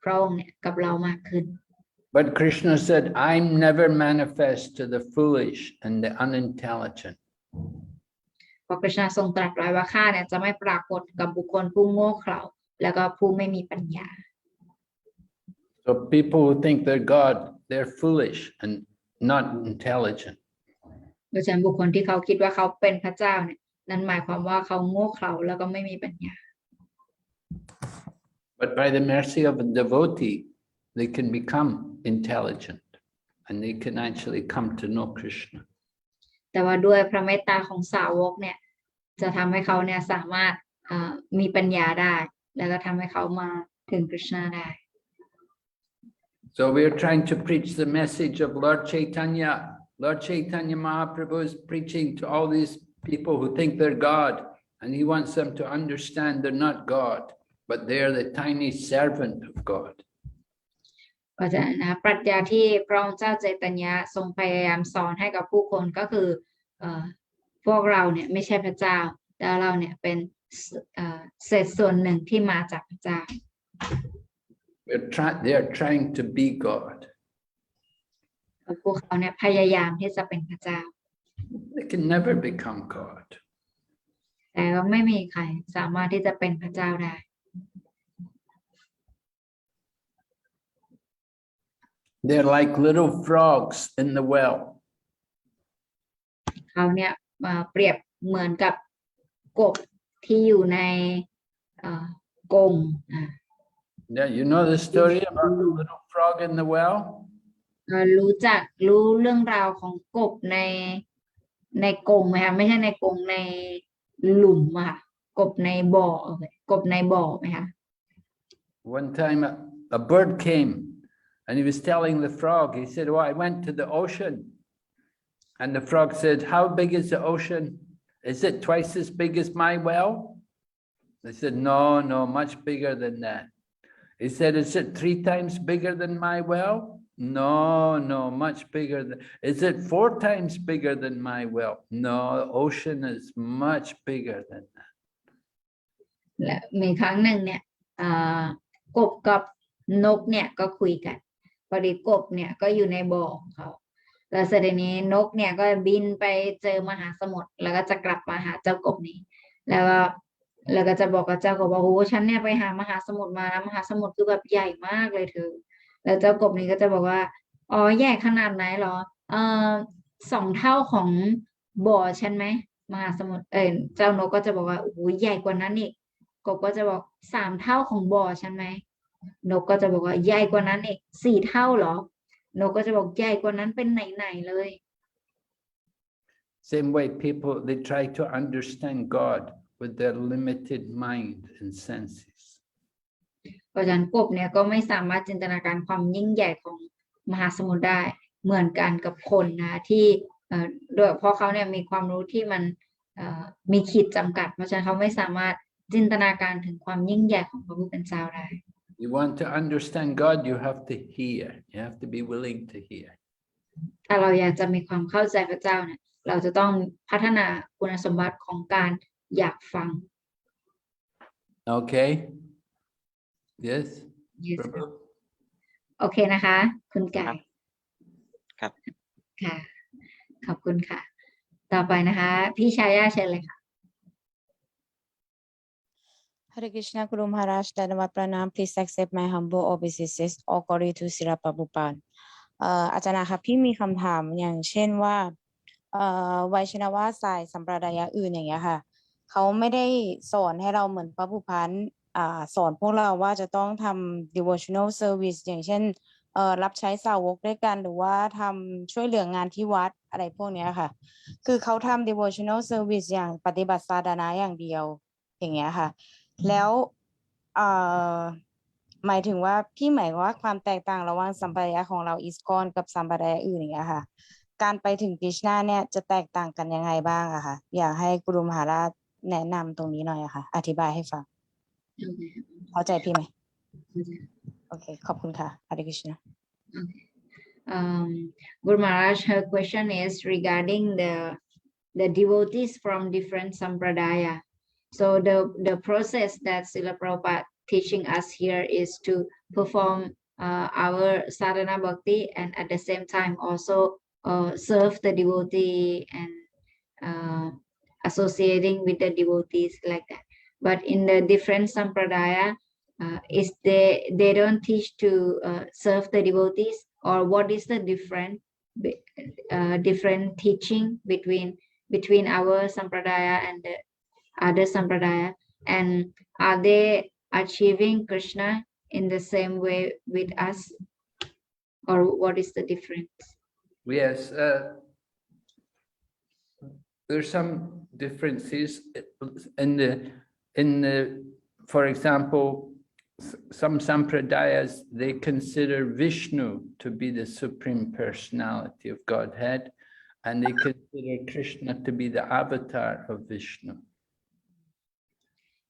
พระองค์เนี่ยกับเรามากขึ้น But Krishna said, I'm never manifest to the foolish and the unintelligent. เพราะคริชนาทรงตรัสไว้ว่าข้าเนี่ยจะไม่ปรากฏกับบุคคลผู้โง่เขลาแล้วก็ผู้ไม่มีปัญญา So people who think they're God, they're foolish and not intelligent. เพราะฉะนั้นบุคคลที่เขาคิดว่าเขาเป็นพระเจ้าเนี่ยนั่นหมายความว่าเขาโง่เขลาแล้วก็ไม่มีปัญญา But by the mercy of a devotee, they can become intelligent and they can actually come to know Krishna. แต่ว่าด้วยพระเมตตาของสาวกเนี่ยจะทำให้เขาเนี่ยสามารถมีปัญญาได้แล้วก็ทำให้เขามาถึงคริชนาได้ So we are trying to preach the message of Lord Chaitanya. Lord Chaitanya Mahaprabhu is preaching to all these people who think they're God, and he wants them to understand they're not God, but they're the tiny servant of God. เพราะฉะนั้นนะปรัชญาที่พระองค์เจ้าใจตัญญาทรงพยายามสอนให้กับผู้คนก็คือพวกเราเนี่ยไม่ใช่พระเจ้าแต่เราเนี่ยเป็นเศษส่วนหนึ่งที่มาจากพระเจ้า They are trying to be God. พวกเขาเนี่ยพยายามที่จะเป็นพระเจ้า They can never become God. แต่ก็ไม่มีใครสามารถที่จะเป็นพระเจ้าได้ They're like little frogs in the well. เขาเนี่ยเปรียบเหมือนกับกบที่อยู่ในกรง Yeah, you know the story about the little frog in the well? รู้เรื่องราวของกบในกรงไหมคะไม่ใช่ในกรงในหลุมอะค่ะกบในบ่อกบในบ่อไหมคะ One time a bird came and he was telling the frog, he said, "Oh, I went to the ocean." And the frog said, "How big is the ocean? Is it twice as big as my well?" They said, No, much bigger than that. He said, "Is it 3 times bigger than my well?" No, much bigger than. Is it 4 times bigger than my well? No, the ocean is much bigger than that. และมีครั้งหนึ่งเนี่ยกบกับนกเนี่ยก็คุยกันพอดีกบเนี่ยก็อยู่ในบ่อของเขาแล้วเสร็จนี้นกเนี่ยก็บินไปเจอมหาสมุทรแล้วก็จะกลับมาหาเจ้ากบนี้แล้วก็จะบอกกับเจ้ากบว่าโอ้ฉันเนี่ยไปหามหาสมุทรมาแล้วมหาสมุทรคือแบบใหญ่มากเลยเธอแล้วเจ้ากบนี้ก็จะบอกว่าอ๋อใหญ่ขนาดไหนหรอ2 เท่าของบ่อฉันไหมมหาสมุทรเจ้านกก็จะบอกว่าโอ้โหใหญ่กว่านั้นอีกกบก็จะบอก3 เท่าของบ่อฉันไหมนกก็จะบอกว่าใหญ่กว่านั้นอีก4 เท่าเหรอนกก็จะบอกใหญ่กว่านั้นเป็นไหนเลย Same way people, they try to understand God with their limited mind and senses. เพราะฉะนั้นกบเนี่ยก็ไม่สามารถจินตนาการความยิ่งใหญ่ของมหาสมุทรได้เหมือนกันกับคนนะที่โดยเพราะเขาเนี่ยมีความรู้ที่มันมีขีดจำกัดเพราะฉะนั้นเขาไม่สามารถจินตนาการถึงความยิ่งใหญ่ของพระผู้เป็นเจ้าได้ You want to understand God, you have to hear. You have to be willing to hear. ถ้าเราอยากจะมีความเข้าใจพระเจ้าเนี่ยเราจะต้องพัฒนาคุณสมบัติของการอยากฟัง Okay? Yes? Yes. Prabhu? โอเคนะคะ คุณไก่ ครับ ค่ะขอบคุณค่ะ ต่อไปนะคะ พี่ชายาเชิญเลยค่ะ Hare Krishna Guru Maharaj, Dhanavad Pranam. Please accept my humble obeisances. All glory to Srila Prabhupada. อาจารย์ครับพี่มีคำถามอย่างเช่นว่าวัยชนวาสายสัมปรายะอื่นอย่างเงี้ยค่ะเขาไม่ได้สอนให้เราเหมือนพระผู้พันสอนพวกเราว่าจะต้องทำ devotional service อย่างเช่นรับใช้สาวกด้วยกันหรือว่าทำช่วยเหลืองานที่วัดอะไรพวกเนี้ยค่ะคือเขาทำ devotional service อย่างปฏิบัติสาธารณะอย่างเดียวอย่างเงี้ยค่ะแล้วหมายถึงว่าพี่หมายว่าความแตกต่างระหว่างสัมปรายะของเราอิสคอนกับสัมปรายะอื่นอย่างเงี้ยค่ะการไปถึงกฤษณะเนี่ยจะแตกต่างกันยังไงบ้างอะค่ะอยากให้กรุมหาราชแนะนำตรงนี้หน่อยอะค่ะอธิบายให้ฟังเข้าใจพี่ไหมโอเคขอบคุณค่ะฮาริกฤษณะ Guru Maharaj, her question is regarding the devotees from different sampradaya. So the process that Srila Prabhupada teaching us here is to perform our sadhana bhakti and at the same time also serve the devotee and associating with the devotees like that. But in the different sampradaya, is they don't teach to serve the devotees, or what is the different teaching between our sampradaya and the other sampradaya, and are they achieving Krishna in the same way with us, or what is the difference? Yes, there's some differences in the, for example, some sampradayas, they consider Vishnu to be the Supreme Personality of Godhead, and they consider Krishna to be the avatar of Vishnu.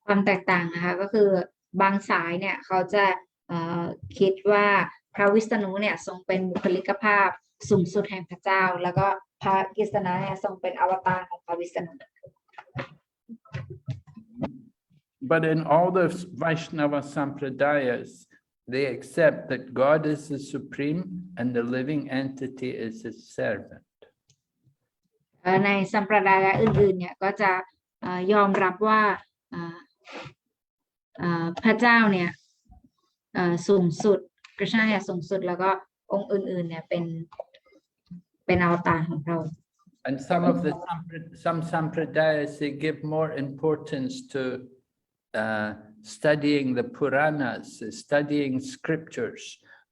ความแตกต่างนะคะก็คือบางสายเนี่ยเขาจะคิดว่าพระวิษณุเนี่ยทรงเป็นบุคลิกภาพสูงสุดแห่งพระเจ้าแล้วก็พระกฤษณะเนี่ยทรงเป็นอวตารของพระวิษณุ But in all the Vaishnava Sampradayas, they accept that God is the supreme and the living entity is his servant. ในสัมปรายอื่นๆเนี่ยก็จะยอมรับว่าพระเจ้าเนี่ยสูงสุดกฤษณะเนี่ยสูงสุดแล้วก็องค์อื่นๆเนี่ยเป็นอวตารของพระองค์ And some Sampradayas, they give more importance to studying the Puranas, studying scriptures.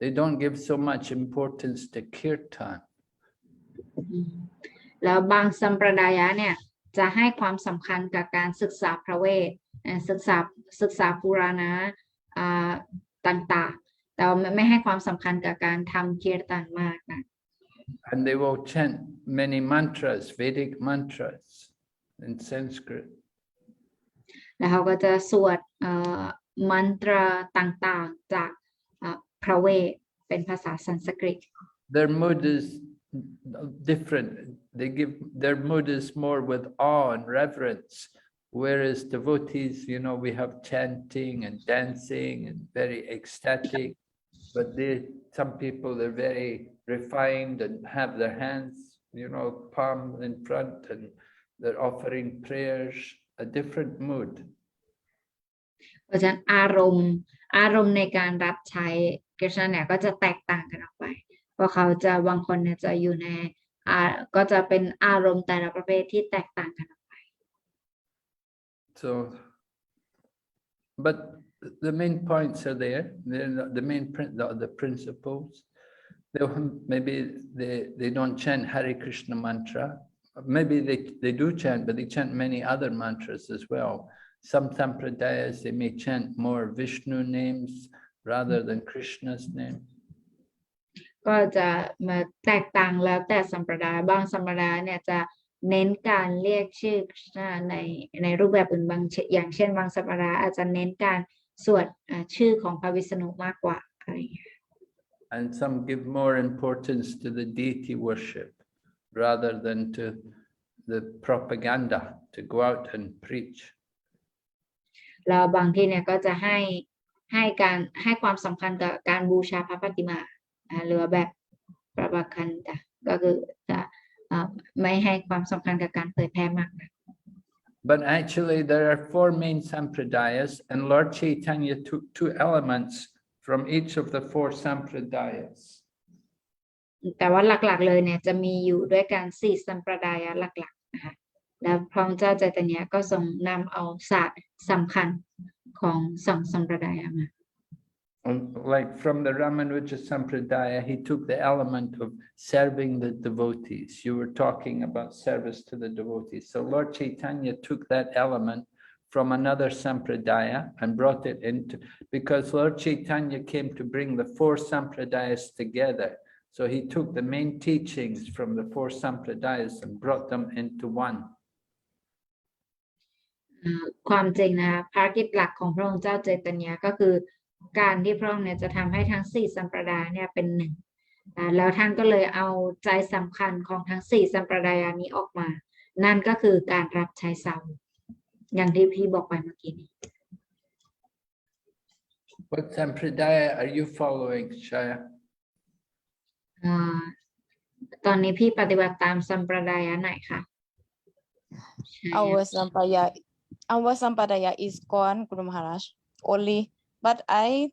They don't give so much importance to kirtan. แล้วบางสัมปรายะเนี่ยจะให้ความสำคัญกับการศึกษาพระเวทศึกษาปุราณะต่างๆแต่ไม่ให้ความสำคัญกับการทำคีรตันมากนะ And they will chant many mantras, Vedic mantras in Sanskrit. แล้วเขาก็จะสวดมันตราต่างๆจากพระเวทเป็นภาษาสันสกฤต Their mood is different. Their mood is more with awe and reverence, whereas devotees, we have chanting and dancing and very ecstatic, but some people, they're very refined and have their hands, palm in front, and they're offering prayers, a different mood. เพราะฉะนั้นอารมณ์ในการรับใช้กฤษณะเนี่ยก็จะแตกต่างกันออกไปเพราะเขาจะบางคนเนี่ยจะอยู่ในก็จะเป็นอารมณ์แต่ละประเภทที่แตกต่างกันออกไป So, but the main points are there. The main the principles. Maybe they don't chant Hare Krishna mantra. Maybe they do chant, but they chant many other mantras as well. Some Sampradayas, they may chant more Vishnu names rather than Krishna's name. ก็จะมาแตกต่างแล้วแต่สัมปรายบางสัมปรายเนี่ยจะเน้นการเรียกชื่อคริชนาในรูปแบบอื่นบางอย่างเช่นบางสัมปรายอาจจะเน้นการสวดชื่อของพระวิษณุมากกว่าอะไรอย่างเงี้ย And some give more importance to the deity worship rather than to the propaganda to go out and preach. แล้วบางที่เนี่ยก็จะให้ความสำคัญกับการบูชาพระปฏิมาหรือแบบประบาคันตะก็คือจะไม่ให้ความสำคัญกับการเผยแพร่มากนะ But actually there are 4 main sampradayas and Lord Chaitanya took 2 elements from each of the 4 sampradayas. แต่ว่าหลักๆเลยเนี่ยจะมีอยู่ด้วยกัน4สัมปรายหลักๆนะคะแล้วพระเจ้าใจตเนียก็ทรงนำเอาศาสตร์สำคัญของ2สัมปรายมา Like from the Ramanuja Sampradaya, he took the element of serving the devotees. You were talking about service to the devotees. So Lord Chaitanya took that element from another Sampradaya and brought it into, because Lord Chaitanya came to bring the 4 Sampradayas together. So he took the main teachings from the 4 Sampradayas and brought them into one. ความจริงนะภารกิจหลักของพระองค์เจ้าใจตเนียก็คือการที่พระองค์เนี่ยจะทำให้ทั้ง4สัมปรายเนี่ยเป็นหนึ่งแล้วท่านก็เลยเอาใจสำคัญของทั้ง4สัมปรายนี้ออกมานั่นก็คือการรับใช้สาวกอย่างที่พี่บอกไปเมื่อกี้นี้ What Sampradaya are you following, Shaya? ตอนนี้พี่ปฏิบัติตามสัมปรายไหนคะ Our sampradaya is gone, Guru Maharaj. Only, but I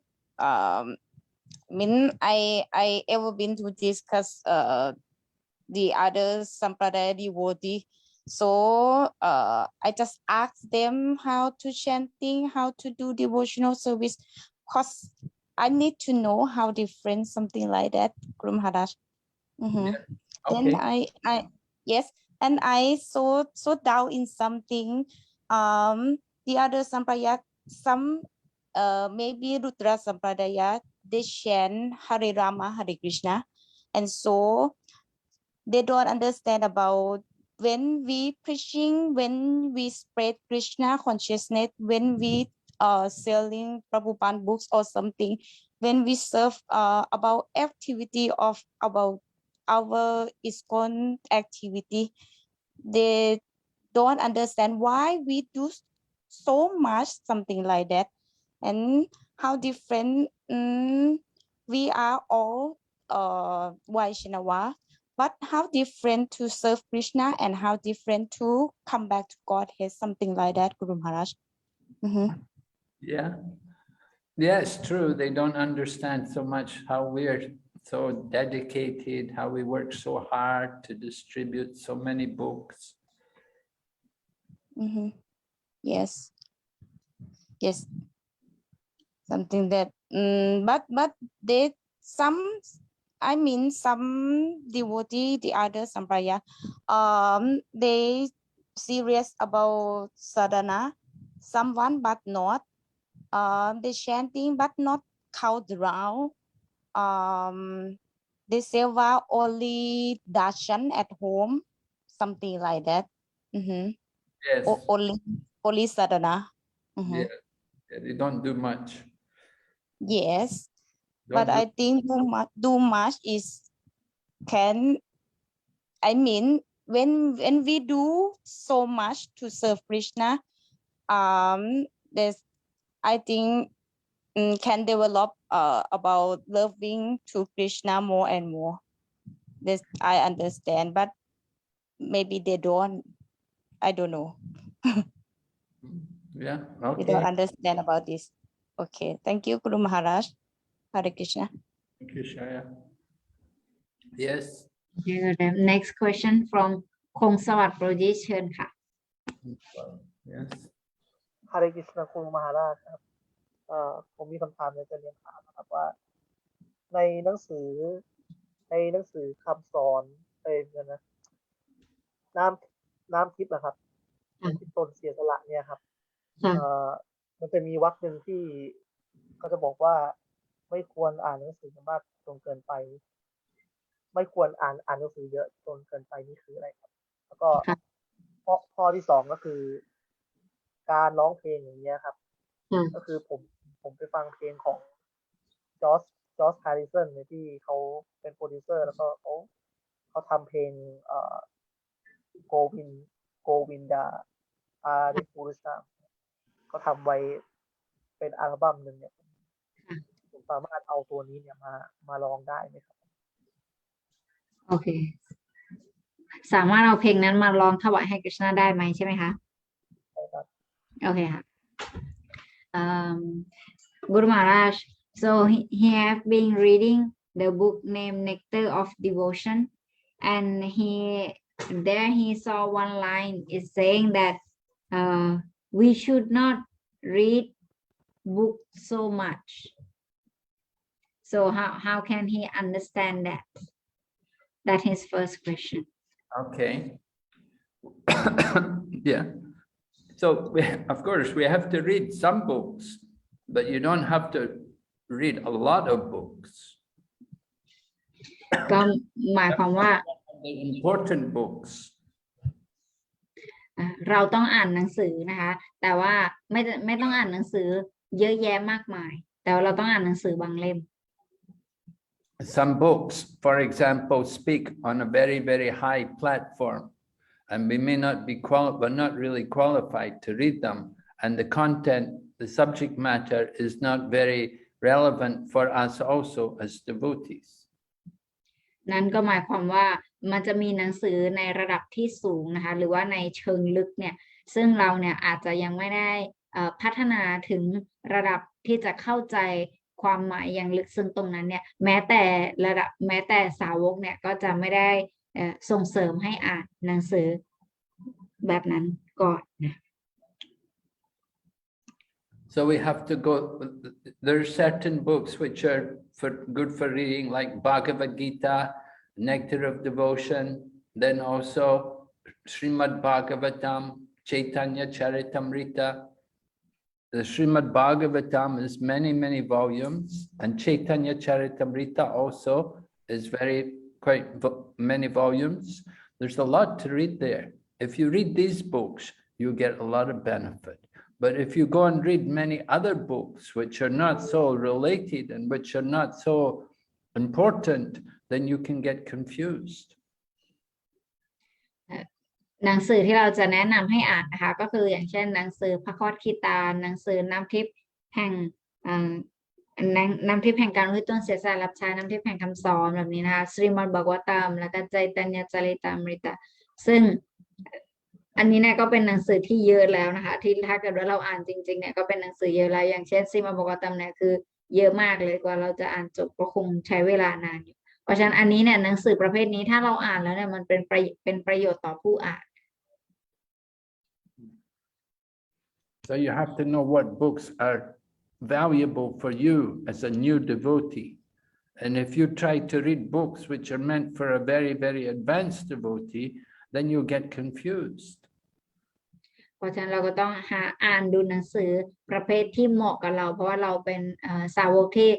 ever been to discuss the other sampradaya devotee. So I just asked them how to chanting, how to do devotional service, cause I need to know how different something like that, Guru Maharaj. Okay. Then I yes, and I so down in something. The other sampradaya, some maybe Rudra sampradaya, they chant Hare Rama, Hare Krishna, and so they don't understand about when we preaching, when we spread Krishna consciousness, when we selling Prabhupada books or something, when we serve about activity of about our ISKCON activity, they don't understand why we do so much something like that, and how different we are all Vaishnava, but how different to serve Krishna and how different to come back to Godhead, something like that, Guru Maharaj. Yeah. Yeah, it's true. They don't understand so much how we are so dedicated, how we work so hard to distribute so many books. Yes. Yes. Something that, but they, some devotee, the other sampradaya, they serious about sadhana, someone but not, they chanting but not count around, they seva only darshan at home, something like that. Yes. Only sadhana. Yeah. They don't do much. Yes. Don't But I think do much is can, when we do so much to serve Krishna, there's, I think, can develop about loving to Krishna more and more. This I understand, but maybe they don't. I don't know. Yeah. They don't Okay. understand about this. Okay. Thank you, Guru Maharaj. Hare Krishna. Thank you, Shaya. Yes. Next question from Khong Sawat Project เชิญค่ะ Yes. ฮาริกิชนาคุณมหาราชครับผมมีคำถามอยากจะเรียนถามนะครับว่าในหนังสือคำสอนนะน้ำทิพย์นะครับที่ตนเสียสละเนี่ยครับมันจะมีวรรคหนึ่งที่เขาจะบอกว่าไม่ควรอ่านหนังสือมากจนเกินไปไม่ควรอ่านหนังสือเยอะจนเกินไปนี่คืออะไรครับแล้วก็ข้อที่สองก็คือการร้องเพลงอย่างเงี้ยครับก็คือผมไปฟังเพลงของจอร์จแฮร์ริสันที่เขาเป็นโปรดิวเซอร์แล้วก็เขาทำเพลงโกวินดาอาริปุรุชาเขาทำไว้เป็นอัลบั้มหนึ่งเนี่ยผมสามารถเอาตัวนี้เนี่ยมาร้องได้ไหมครับโอเคสามารถเอาเพลงนั้นมาร้องถวายให้กฤษณะได้ไหมใช่ไหมคะใช่ครับโอเคค่ะGuru Maharaj, so he have been reading the book named Nectar of Devotion, and he saw one line is saying that we should not read book so much. So how can he understand that? That's his first question. Okay. Yeah. So of course we have to read some books, but you don't have to read a lot of books. ก็หมายความว่า The important books. เราต้องอ่านหนังสือนะคะแต่ว่าไม่ต้องอ่านหนังสือเยอะแยะมากมายแต่ว่าเราต้องอ่านหนังสือบางเล่ม Some books, for example, speak on a very, very high platform, and we may not be we're not really qualified to read them, and the content, the subject matter is not very relevant for us also as devotees. นั่นก็หมายความว่ามันจะมีหนังสือในระดับที่สูงนะคะหรือว่าในเชิงลึกเนี่ยซึ่งเราเนี่ยอาจจะยังไม่ได้พัฒนาถึงระดับที่จะเข้าใจความหมายอย่างลึกซึ้งตรงนั้นเนี่ยแม้แต่สาวกเนี่ยก็จะไม่ได้ส่งเสริมให้อ่านหนังสือแบบนั้นก่อนนะ So we have to go, there are certain books which are good for reading, like Bhagavad Gita, Nectar of Devotion, then also Srimad Bhagavatam, Chaitanya Charitamrita. The Srimad Bhagavatam is many, many volumes, and Chaitanya Charitamrita also is very quite many volumes. There's a lot to read there. If you read these books, you get a lot of benefit. But if you go and read many other books which are not so related and which are not so important, then you can get confused. หนังสือที่เราจะแนะนำให้อ่านนะคะก็คืออย่างเช่นหนังสือพระคอร์สคีตานหนังสือน้ำทิพย์แห่งน้ำทิพย์แห่งการอุทิศตนเสียสละรับใช้น้ำทิพย์แห่งคำสอนแบบนี้นะคะสรีมัดบักวตามแล้วก็ใจตัญญจาริตามฤตะซึ่งอันนี้เนี่ยก็เป็นหนังสือที่เยอะแล้วนะคะที่ถ้าเกิดว่าเราอ่านจริงๆเนี่ยก็เป็นหนังสือเยอะแล้วอย่างเช่นสรีมัดบักวตามเนี่ยคือเยอะมากเลยกว่าเราจะอ่านจบก็คงใช้เวลานานอยู่เพราะฉะนั้นอันนี้เนี่ยหนังสือประเภทนี้ถ้าเราอ่านแล้วเนี่ยมันเป็นประโยชน์ต่อผู้อ่าน So you have to know what books are valuable for you as a new devotee. And if you try to read books which are meant for a very, very advanced devotee, then you get confused. เพราะฉะนั้นเราก็ต้องอ่านดูหนังสือประเภทที่เหมาะกับเราเพราะว่าเราเป็นสาวกที่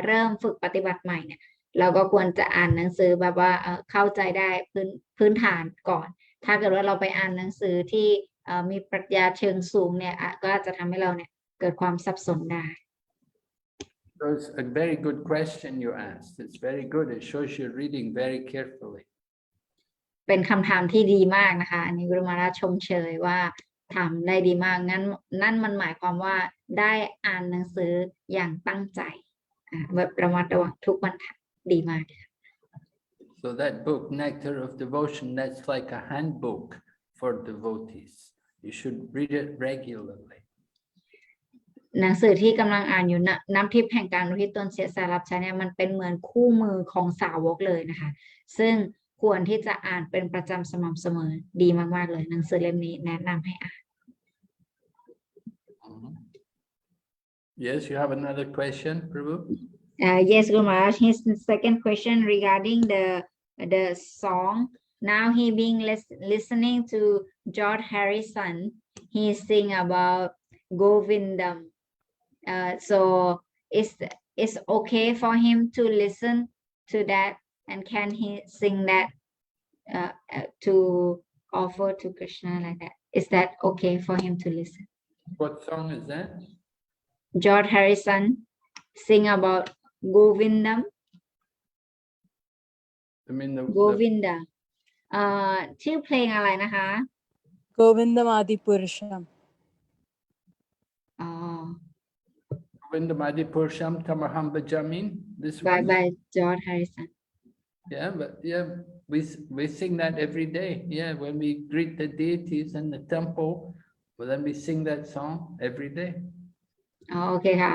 เริ่มฝึกปฏิบัติใหม่เนี่ยเราก็ควรจะอ่านหนังสือแบบว่าเข้าใจได้พื้นฐานก่อน ถ้าเกิดว่าเราไปอ่านหนังสือที่มีปรัชญาเชิงสูงเนี่ยก็อาจจะทำให้เราเนี่ยเกิดความสับสนได้ So it's a very good question you asked. It's very good. It shows you're reading very carefully. เป็นคำถามที่ดีมากนะคะอันนี้กุลมาราชชมเชยว่าทำได้ดีมากงั้นนั่นมันหมายความว่าได้อ่านหนังสืออย่างตั้งใจแบบระมัดระวังทุกบรรทัดดีมาก So that book, Nectar of Devotion, that's like a handbook for devotees. You should read it regularly. หนังสือที่กำลังอ่านอยู่น้ำทิพย์แห่งการอุทิศตนเสียสละรับใช้เนี่ยมันเป็นเหมือนคู่มือของสาวกเลยนะคะซึ่งควรที่จะอ่านเป็นประจำสม่ำเสมอดีมากๆเลยหนังสือเล่มนี้แนะนำให้อ่าน Yes, you have another question, Prabhu? Yes, Guru Maharaj. His second question regarding the song. Now he being listening to George Harrison. He sing about Govindam. So is okay for him to listen to that, and can he sing that to offer to Krishna like that? Is that okay for him to listen? What song is that? George Harrison sing about Govindam. I mean, Govinda ชื่อเพลงอะไรนะคะ Govindam Adi Purusham. อ๋อ Govindamadi Pursham Tamaham Bajamin. This one. by George Harrison Yeah, but yeah, we sing that every day. Yeah, when we greet the deities in the temple, well, then we sing that song every day. อ๋อโอเคค่ะ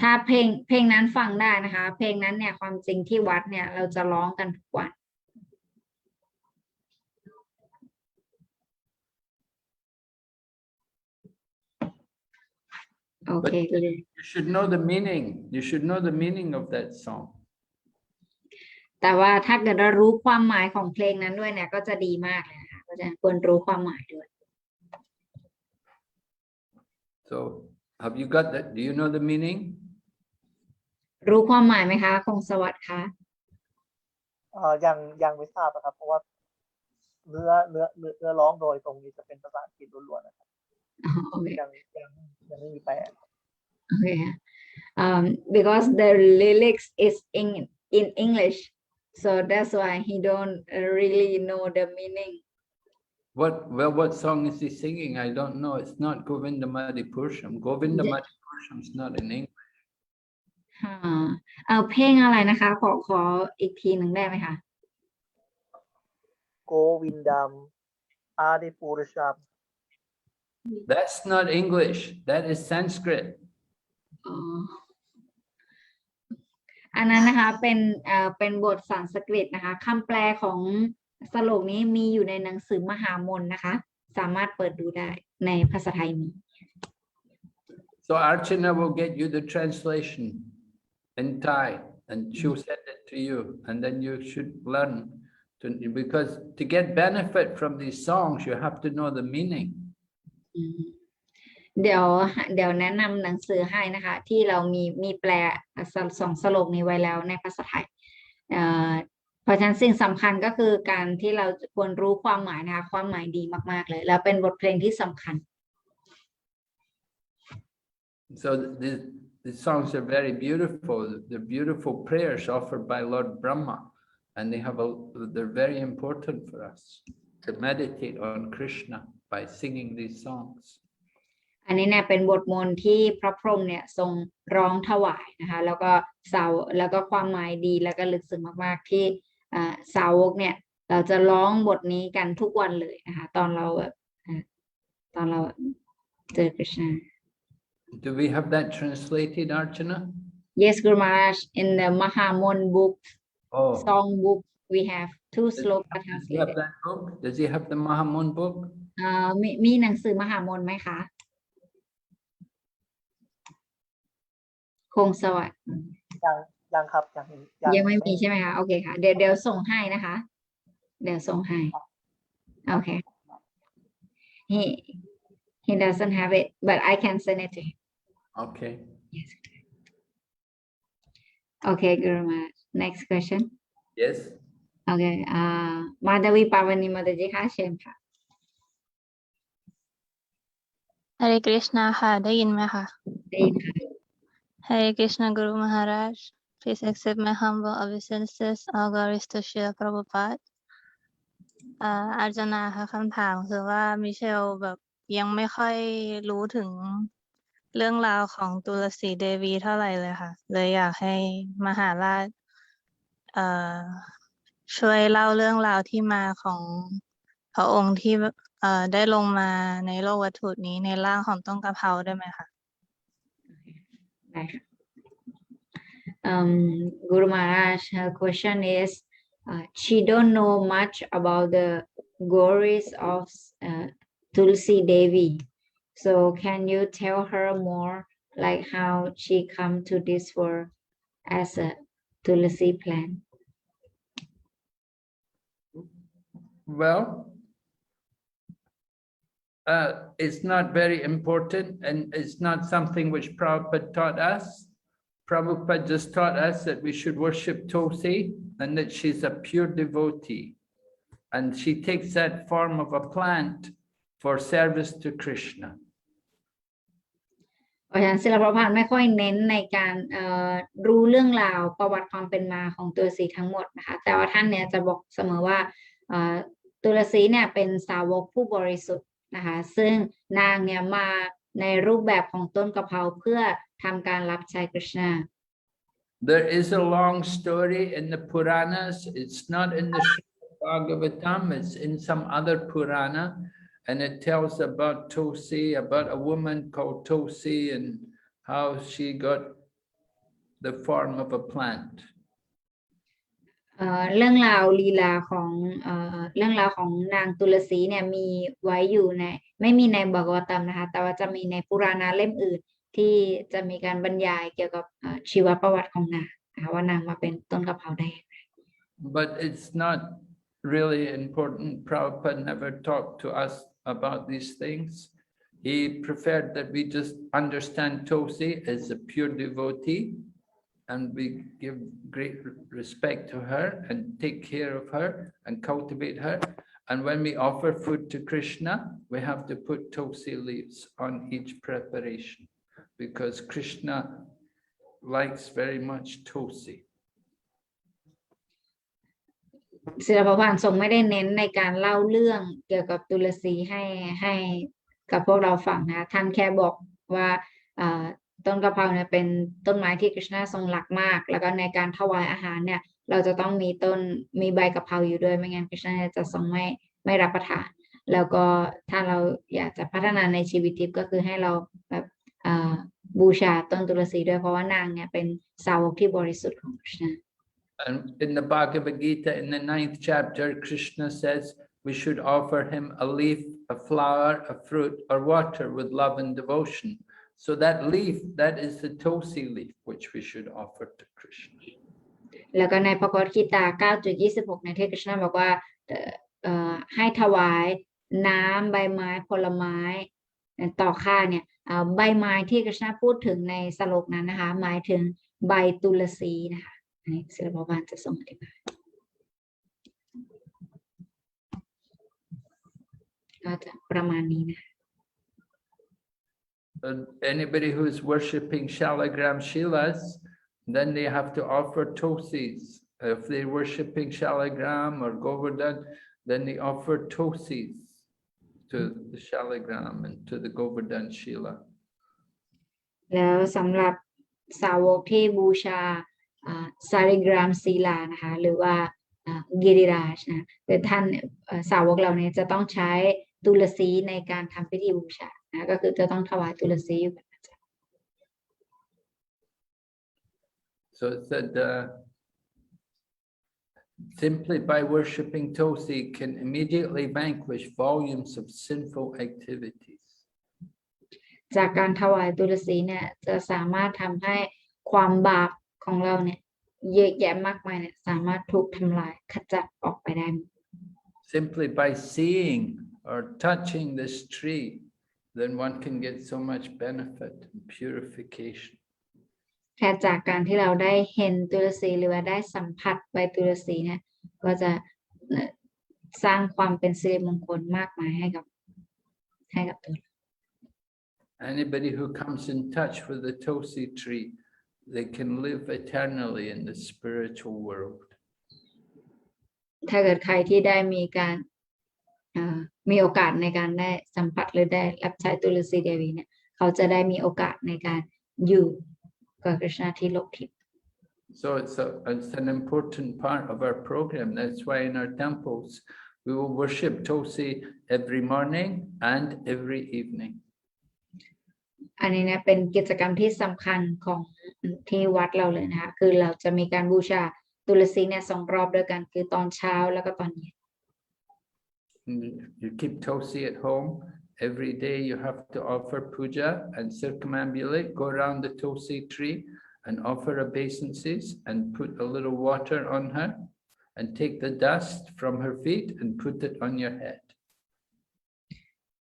ถ้าเพลงนั้นฟังได้นะคะเพลงนั้นเนี่ยความจริงที่วัดเนี่ยเราจะร้องกันทุกวันโอเคเลย You should know the meaning. You should know the meaning of that song. แต่ว่าถ้าเกิดเรารู้ความหมายของเพลงนั้นด้วยเนี่ยก็จะดีมากเลยนะคะก็จะควรรู้ความหมายด้วย So, have you got that? Do you know the meaning? รู้ความหมายไหมคะคงสวัสดิ์คะ ยังไม่ทราบนะครับเพราะว่าเนื้อร้องโดยตรงนี้จะเป็นภาษาอังกฤษล้วนๆนะครับ โอเค ยังไม่มีแปล Okay. Because the lyrics is in English, so that's why he don't really know the meaning. What song is he singing? I don't know. It's not Govindamadi Pursham. Govindamadi Pursham is not in English. เพลงอะไรนะคะขออีกทีหนึ่งได้ไหมคะ Govindam Adi Purusham. That's not English. That is Sanskrit. อ๋ออันนั้นนะคะเป็นบทสันสกฤตนะคะคำแปลของสโลกนี้มีอยู่ในหนังสือมหามนนะคะสามารถเปิดดูได้ในภาษาไทยมี So Archana will get you the translation in Thai and she'll send it to you. And then you should learn because to get benefit from these songs, you have to know the meaning. เดี๋ยวแนะนำหนังสือให้นะคะที่เรามีแปลสองสโลกนี้ไว้แล้วในภาษาไทย เพราะฉะนั้นสิ่งสำคัญก็คือการที่เราควรรู้ความหมายนะคะความหมายดีมากๆเลย แล้วเป็นบทเพลงที่สำคัญ So the songs are very beautiful. They're beautiful prayers offered by Lord Brahma, and they're very important for us to meditate on Krishna by singing these songs. อันนี้เนี่ยเป็นบทมนต์ที่พระพรหมเนี่ยทรงร้องถวายนะคะแล้วก็ความหมายดีแล้วก็ลึกซึ้งมากๆที่สาวกเนี่ยเราจะร้องบทนี้กันทุกวันเลยนะคะตอนเราเจอ Krishna. Do we have that translated, Archana? Yes, Guru Maharaj, in the Mahamon book, Oh, song book, we have 2 sloka does he have translated. that book? Does he have the Mahamon book? มีหนังสือมหามนไหมคะคงสวัสดิ์ ยังครับยังไม่มีใช่ไหมคะโอเคค่ะเดี๋ยวส่งให้นะคะเดี๋ยวส่งให้โอเค he doesn't have it but I can send it to him. Okay. Yes. Okay, Guru Maharaj. Next question. Yes. Okay. Madhavi Pavani Mataji ค่ะเชิญค่ะ Hare Krishna ค่ะได้ยินไหมคะ ได้ยินค่ะ Hare Krishna Guru Maharaj please accept my humble obeisances all glories to Srila Prabhupada อาจารย์ค่ะคำถามคือว่ามิเชลแบบยังไม่ค่อยรู้ถึงเรื่องราวของตุลสีเดวีเท่าไหร่เลยค่ะเลยอยากให้มหาราชช่วยเล่าเรื่องราวที่มาของพระองค์ที่ได้ลงมาในโลกวัตถุนี้ในร่างของต้นกะเพราได้ไหมคะ ได้ค่ะ Guru Maharaj, her question is she don't know much about the glories of Tulsi Devi. So can you tell her more like how she come to this world as a Tulsi plant? Well, it's not very important and it's not something which Prabhupada taught us. Prabhupada just taught us that we should worship Tulsi and that she's a pure devotee. And she takes that form of a plant for service to Krishna. เพราะฉะนั้นศิลปพันธ์ไม่ค่อยเน้นในการรู้เรื่องราวประวัติความเป็นมาของตุลสีทั้งหมดนะคะแต่ว่าท่านเนี่ยจะบอกเสมอว่าตุลสีเนี่ยเป็นสาวกผู้บริสุทธิ์นะคะซึ่งนางเนี่ยมาในรูปแบบของต้นกะเพราเพื่อทำการรับใช้กฤษณา There is a long story in the Puranas. It's not in the Bhagavatam, it's in some other Purana. And it tells about Tulsi, about a woman called Tulsi and how she got the form of a plant. เรื่องราวลีลาของเรื่องราวของนางตุลสีเนี่ยมีไว้อยู่ในไม่มีในบากวตัมนะคะแต่ว่าจะมีในปุราณาเล่มอื่นที่จะมีการบรรยายเกี่ยวกับชีวประวัติของนางนะคะว่านางมาเป็นต้นกะเพราได้ But it's not really important. Prabhupada never talked to us about these things. He preferred that we just understand Tulsi as a pure devotee and we give great respect to her and take care of her and cultivate her. And when we offer food to Krishna, we have to put Tulsi leaves on each preparation because Krishna likes very much Tulsi. ศิลปพันธ์ทรงไม่ได้เน้นในการเล่าเรื่องเกี่ยวกับตุลสีให้กับพวกเราฟังนะท่านแค่บอกว่าต้นกะเพราเนี่ยเป็นต้นไม้ที่กฤษณะทรงรักมากแล้วก็ในการถวายอาหารเนี่ยเราจะต้องมีใบกะเพราอยู่ด้วยไม่งั้นกฤษณะจะทรงไม่รับประทานแล้วก็ถ้าเราอยากจะพัฒนาในชีวิตทิพย์ก็คือให้เราแบบบูชาต้นตุลสีด้วยเพราะว่านางเนี่ยเป็นสาวกที่บริสุทธิ์ของกฤษณะAnd in the Bhagavad Gita, in the 9th chapter, Krishna says we should offer him a leaf, a flower, a fruit, or water with love and devotion. So that leaf, that is the Tulsi leaf, which we should offer to Krishna. แล้วก็ในพระกวดกีตา 9.26 ในที่กฤษณะบอกว่าให้ถวายน้ำใบไม้ผลไม้ต่อข้าเนี่ยใบไม้ที่กฤษณะพูดถึงในสโลกนั้นนะคะหมายถึงใบตุลสีนะคะศิลปวัฒน์จะทรงอธิบาย ก็จะประมาณนี้นะ And anybody who's worshipping Shalagram Shilas, then they have to offer tosis. If they're worshipping Shalagram or Govardhan, then they offer tosis to the Shalagram and to the Govardhan Shila. แล้วสำหรับสาวกที่บูชาซาริกรามศีลานะคะหรือว่ากิริราชนะคือท่านสาวกเหล่านี้จะต้องใช้ตุลสีในการทำพิธีบูชานะก็คือจะต้องถวายตุลสีอยู่เป็นประจำ So it said, simply by worshipping Tosi can immediately vanquish volumes of sinful activities. จากการถวายตุลสีเนี่ยจะสามารถทำให้ความบาปของเราเนี่ยเยอะแยะมากมายเนี่ยสามารถถูกทำลายขจัดออกไปได้ Simply by seeing or touching this tree, then one can get so much benefit and purification. แค่จากการที่เราได้เห็นตุลสีหรือว่าได้สัมผัสใบตุลสีเนี่ยก็จะสร้างความเป็นสิริมงคลมากมายให้กับตัว Anybody who comes in touch with the Tosi tree, they can live eternally in the spiritual world. ถ้าเกิดใครที่ได้มีโอกาสในการได้สัมผัสหรือได้รับใช้ตุลสีเดวีเนี่ยเขาจะได้มีโอกาสในการอยู่กับกฤษณะที่โลกทิพย์ So it's an important part of our program. That's why in our temples, we will worship Tosi every morning and every evening. อันนี้เนี่ยเป็นกิจกรรมที่สำคัญของที่วัดเราเลยนะคะคือเราจะมีการบูชาตุลสีเนี่ย2 รอบด้วยกันคือตอนเช้าแล้วก็ตอนเย็น You keep Tosi at home. Every day you have to offer puja and circumambulate, go around the Tosi tree and offer obeisances and put a little water on her and take the dust from her feet and put it on your head.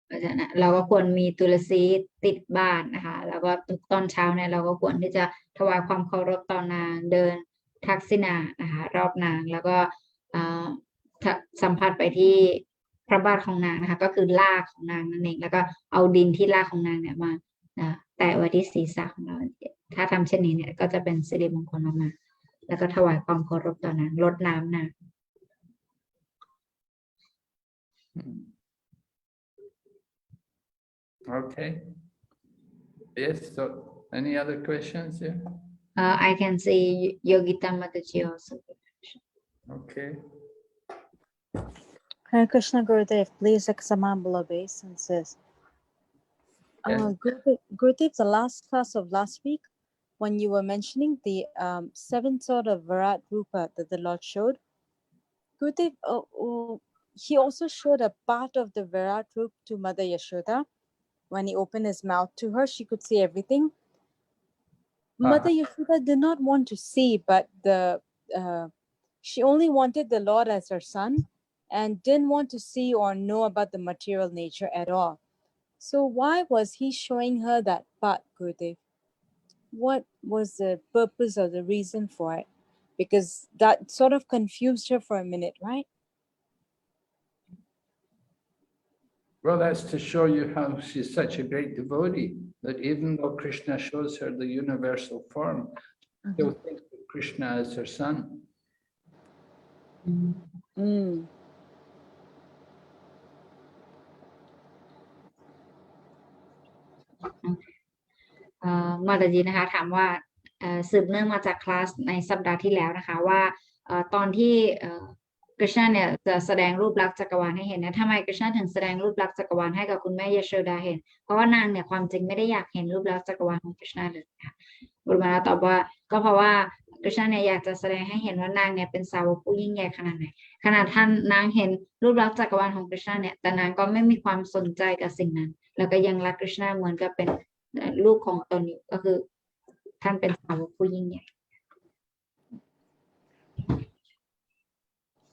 เพราะฉะนั้นเราก็ควรมีตุลสีติดบ้านนะคะแล้วก็ทุกตอนเช้าเนี่ยเราก็ควรที่จะถวายความเคารพต่อนางเดินทักษิณานะคะรอบนางแล้วก็สัมผัสไปที่พระบาทของนางนะคะก็คือลากของนางนั่นเองแล้วก็เอาดินที่ลากของนางเนี่ยมาแตะไว้ที่ศีรษะของเราถ้าทำเช่นนี้เนี่ยก็จะเป็นสิริมงคลมากๆแล้วก็ถวายความเคารพต่อนางรดน้ำนาง Okay. Yes. So, any other questions here? I can see Yogita Mataji also. Okay. Hare Krishna Gurudev, please accept humble obeisances. Yes. Gurudev, the last class of last week, when you were mentioning the 7 sort of Virat Rupa that the Lord showed, Gurudev, he also showed a part of the Virat Rupa to Mother Yashoda. When he opened his mouth to her, she could see everything. Mother Yashoda did not want to see, but she only wanted the Lord as her son and didn't want to see or know about the material nature at all. So why was he showing her that part, Gurudev? What was the purpose or the reason for it? Because that sort of confused her for a minute, right? Well, that's to show you how she's such a great devotee, that even though Krishna shows her the universal form, she'll think of Krishna as her son. Mm. Okay. มาตาจีนะคะถามว่าสืบเนื่องมาจากคลาสในสัปดาห์ที่แล้วนะคะว่าตอนที่กฤษณะเนี่ยจะแสดงรูปลักษณ์จักรวาลให้เห็นนะทำไมกฤษณะถึงแสดงรูปลักษณ์จักรวาลให้กับคุณแม่ยโสดาเห็นเพราะว่านางเนี่ยความจริงไม่ได้อยากเห็นรูปลักษณ์จักรวาลของกฤษณะเลยค่ะบุรมาตอบว่าก็เพราะว่ากฤษณะเนี่ยอยากจะแสดงให้เห็นว่านางเนี่ยเป็นสาวกผู้ยิ่งใหญ่ขนาดไหนขนาดท่านนางเห็นรูปลักษณ์จักรวาลของกฤษณะเนี่ยแต่นางก็ไม่มีความสนใจกับสิ่งนั้นแล้วก็ยังรักกฤษณะเหมือนกับเป็นลูกของตนอยู่ก็คือท่านเป็นสาวกผู้ยิ่งใหญ่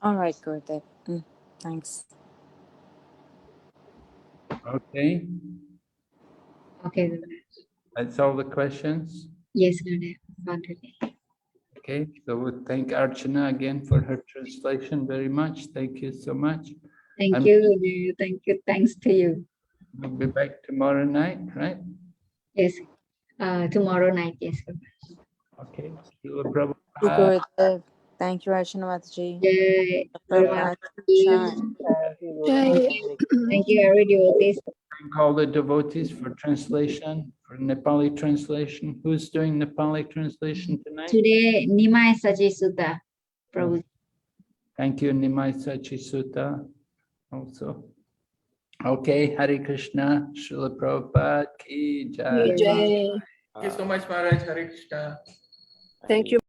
All right, Gurudev. Thanks. Okay. Okay. That's all the questions. Yes, Gurudev. For today. Okay. So we thank Archana again for her translation very much. Thank you so much. thank And- you thanks to you We'll be back tomorrow night, right? yes tomorrow night yes Okay. Srila Prabhupada. Gurudev. Thank you, Archana Mataji. Yay. Prabhupada shine. Thank you, Gurudev. Thank you every devotees Thank all the devotees for translation, for Nepali translation. Who's doing Nepali translation tonight? today Nimai Sajisuta Prabhu Thank you, Nimai Sachi Sutta, also. Okay, Hare Krishna, Srila Prabhupada ki jai. Thank you so much, Maharaj. Hare Krishna. Thank you.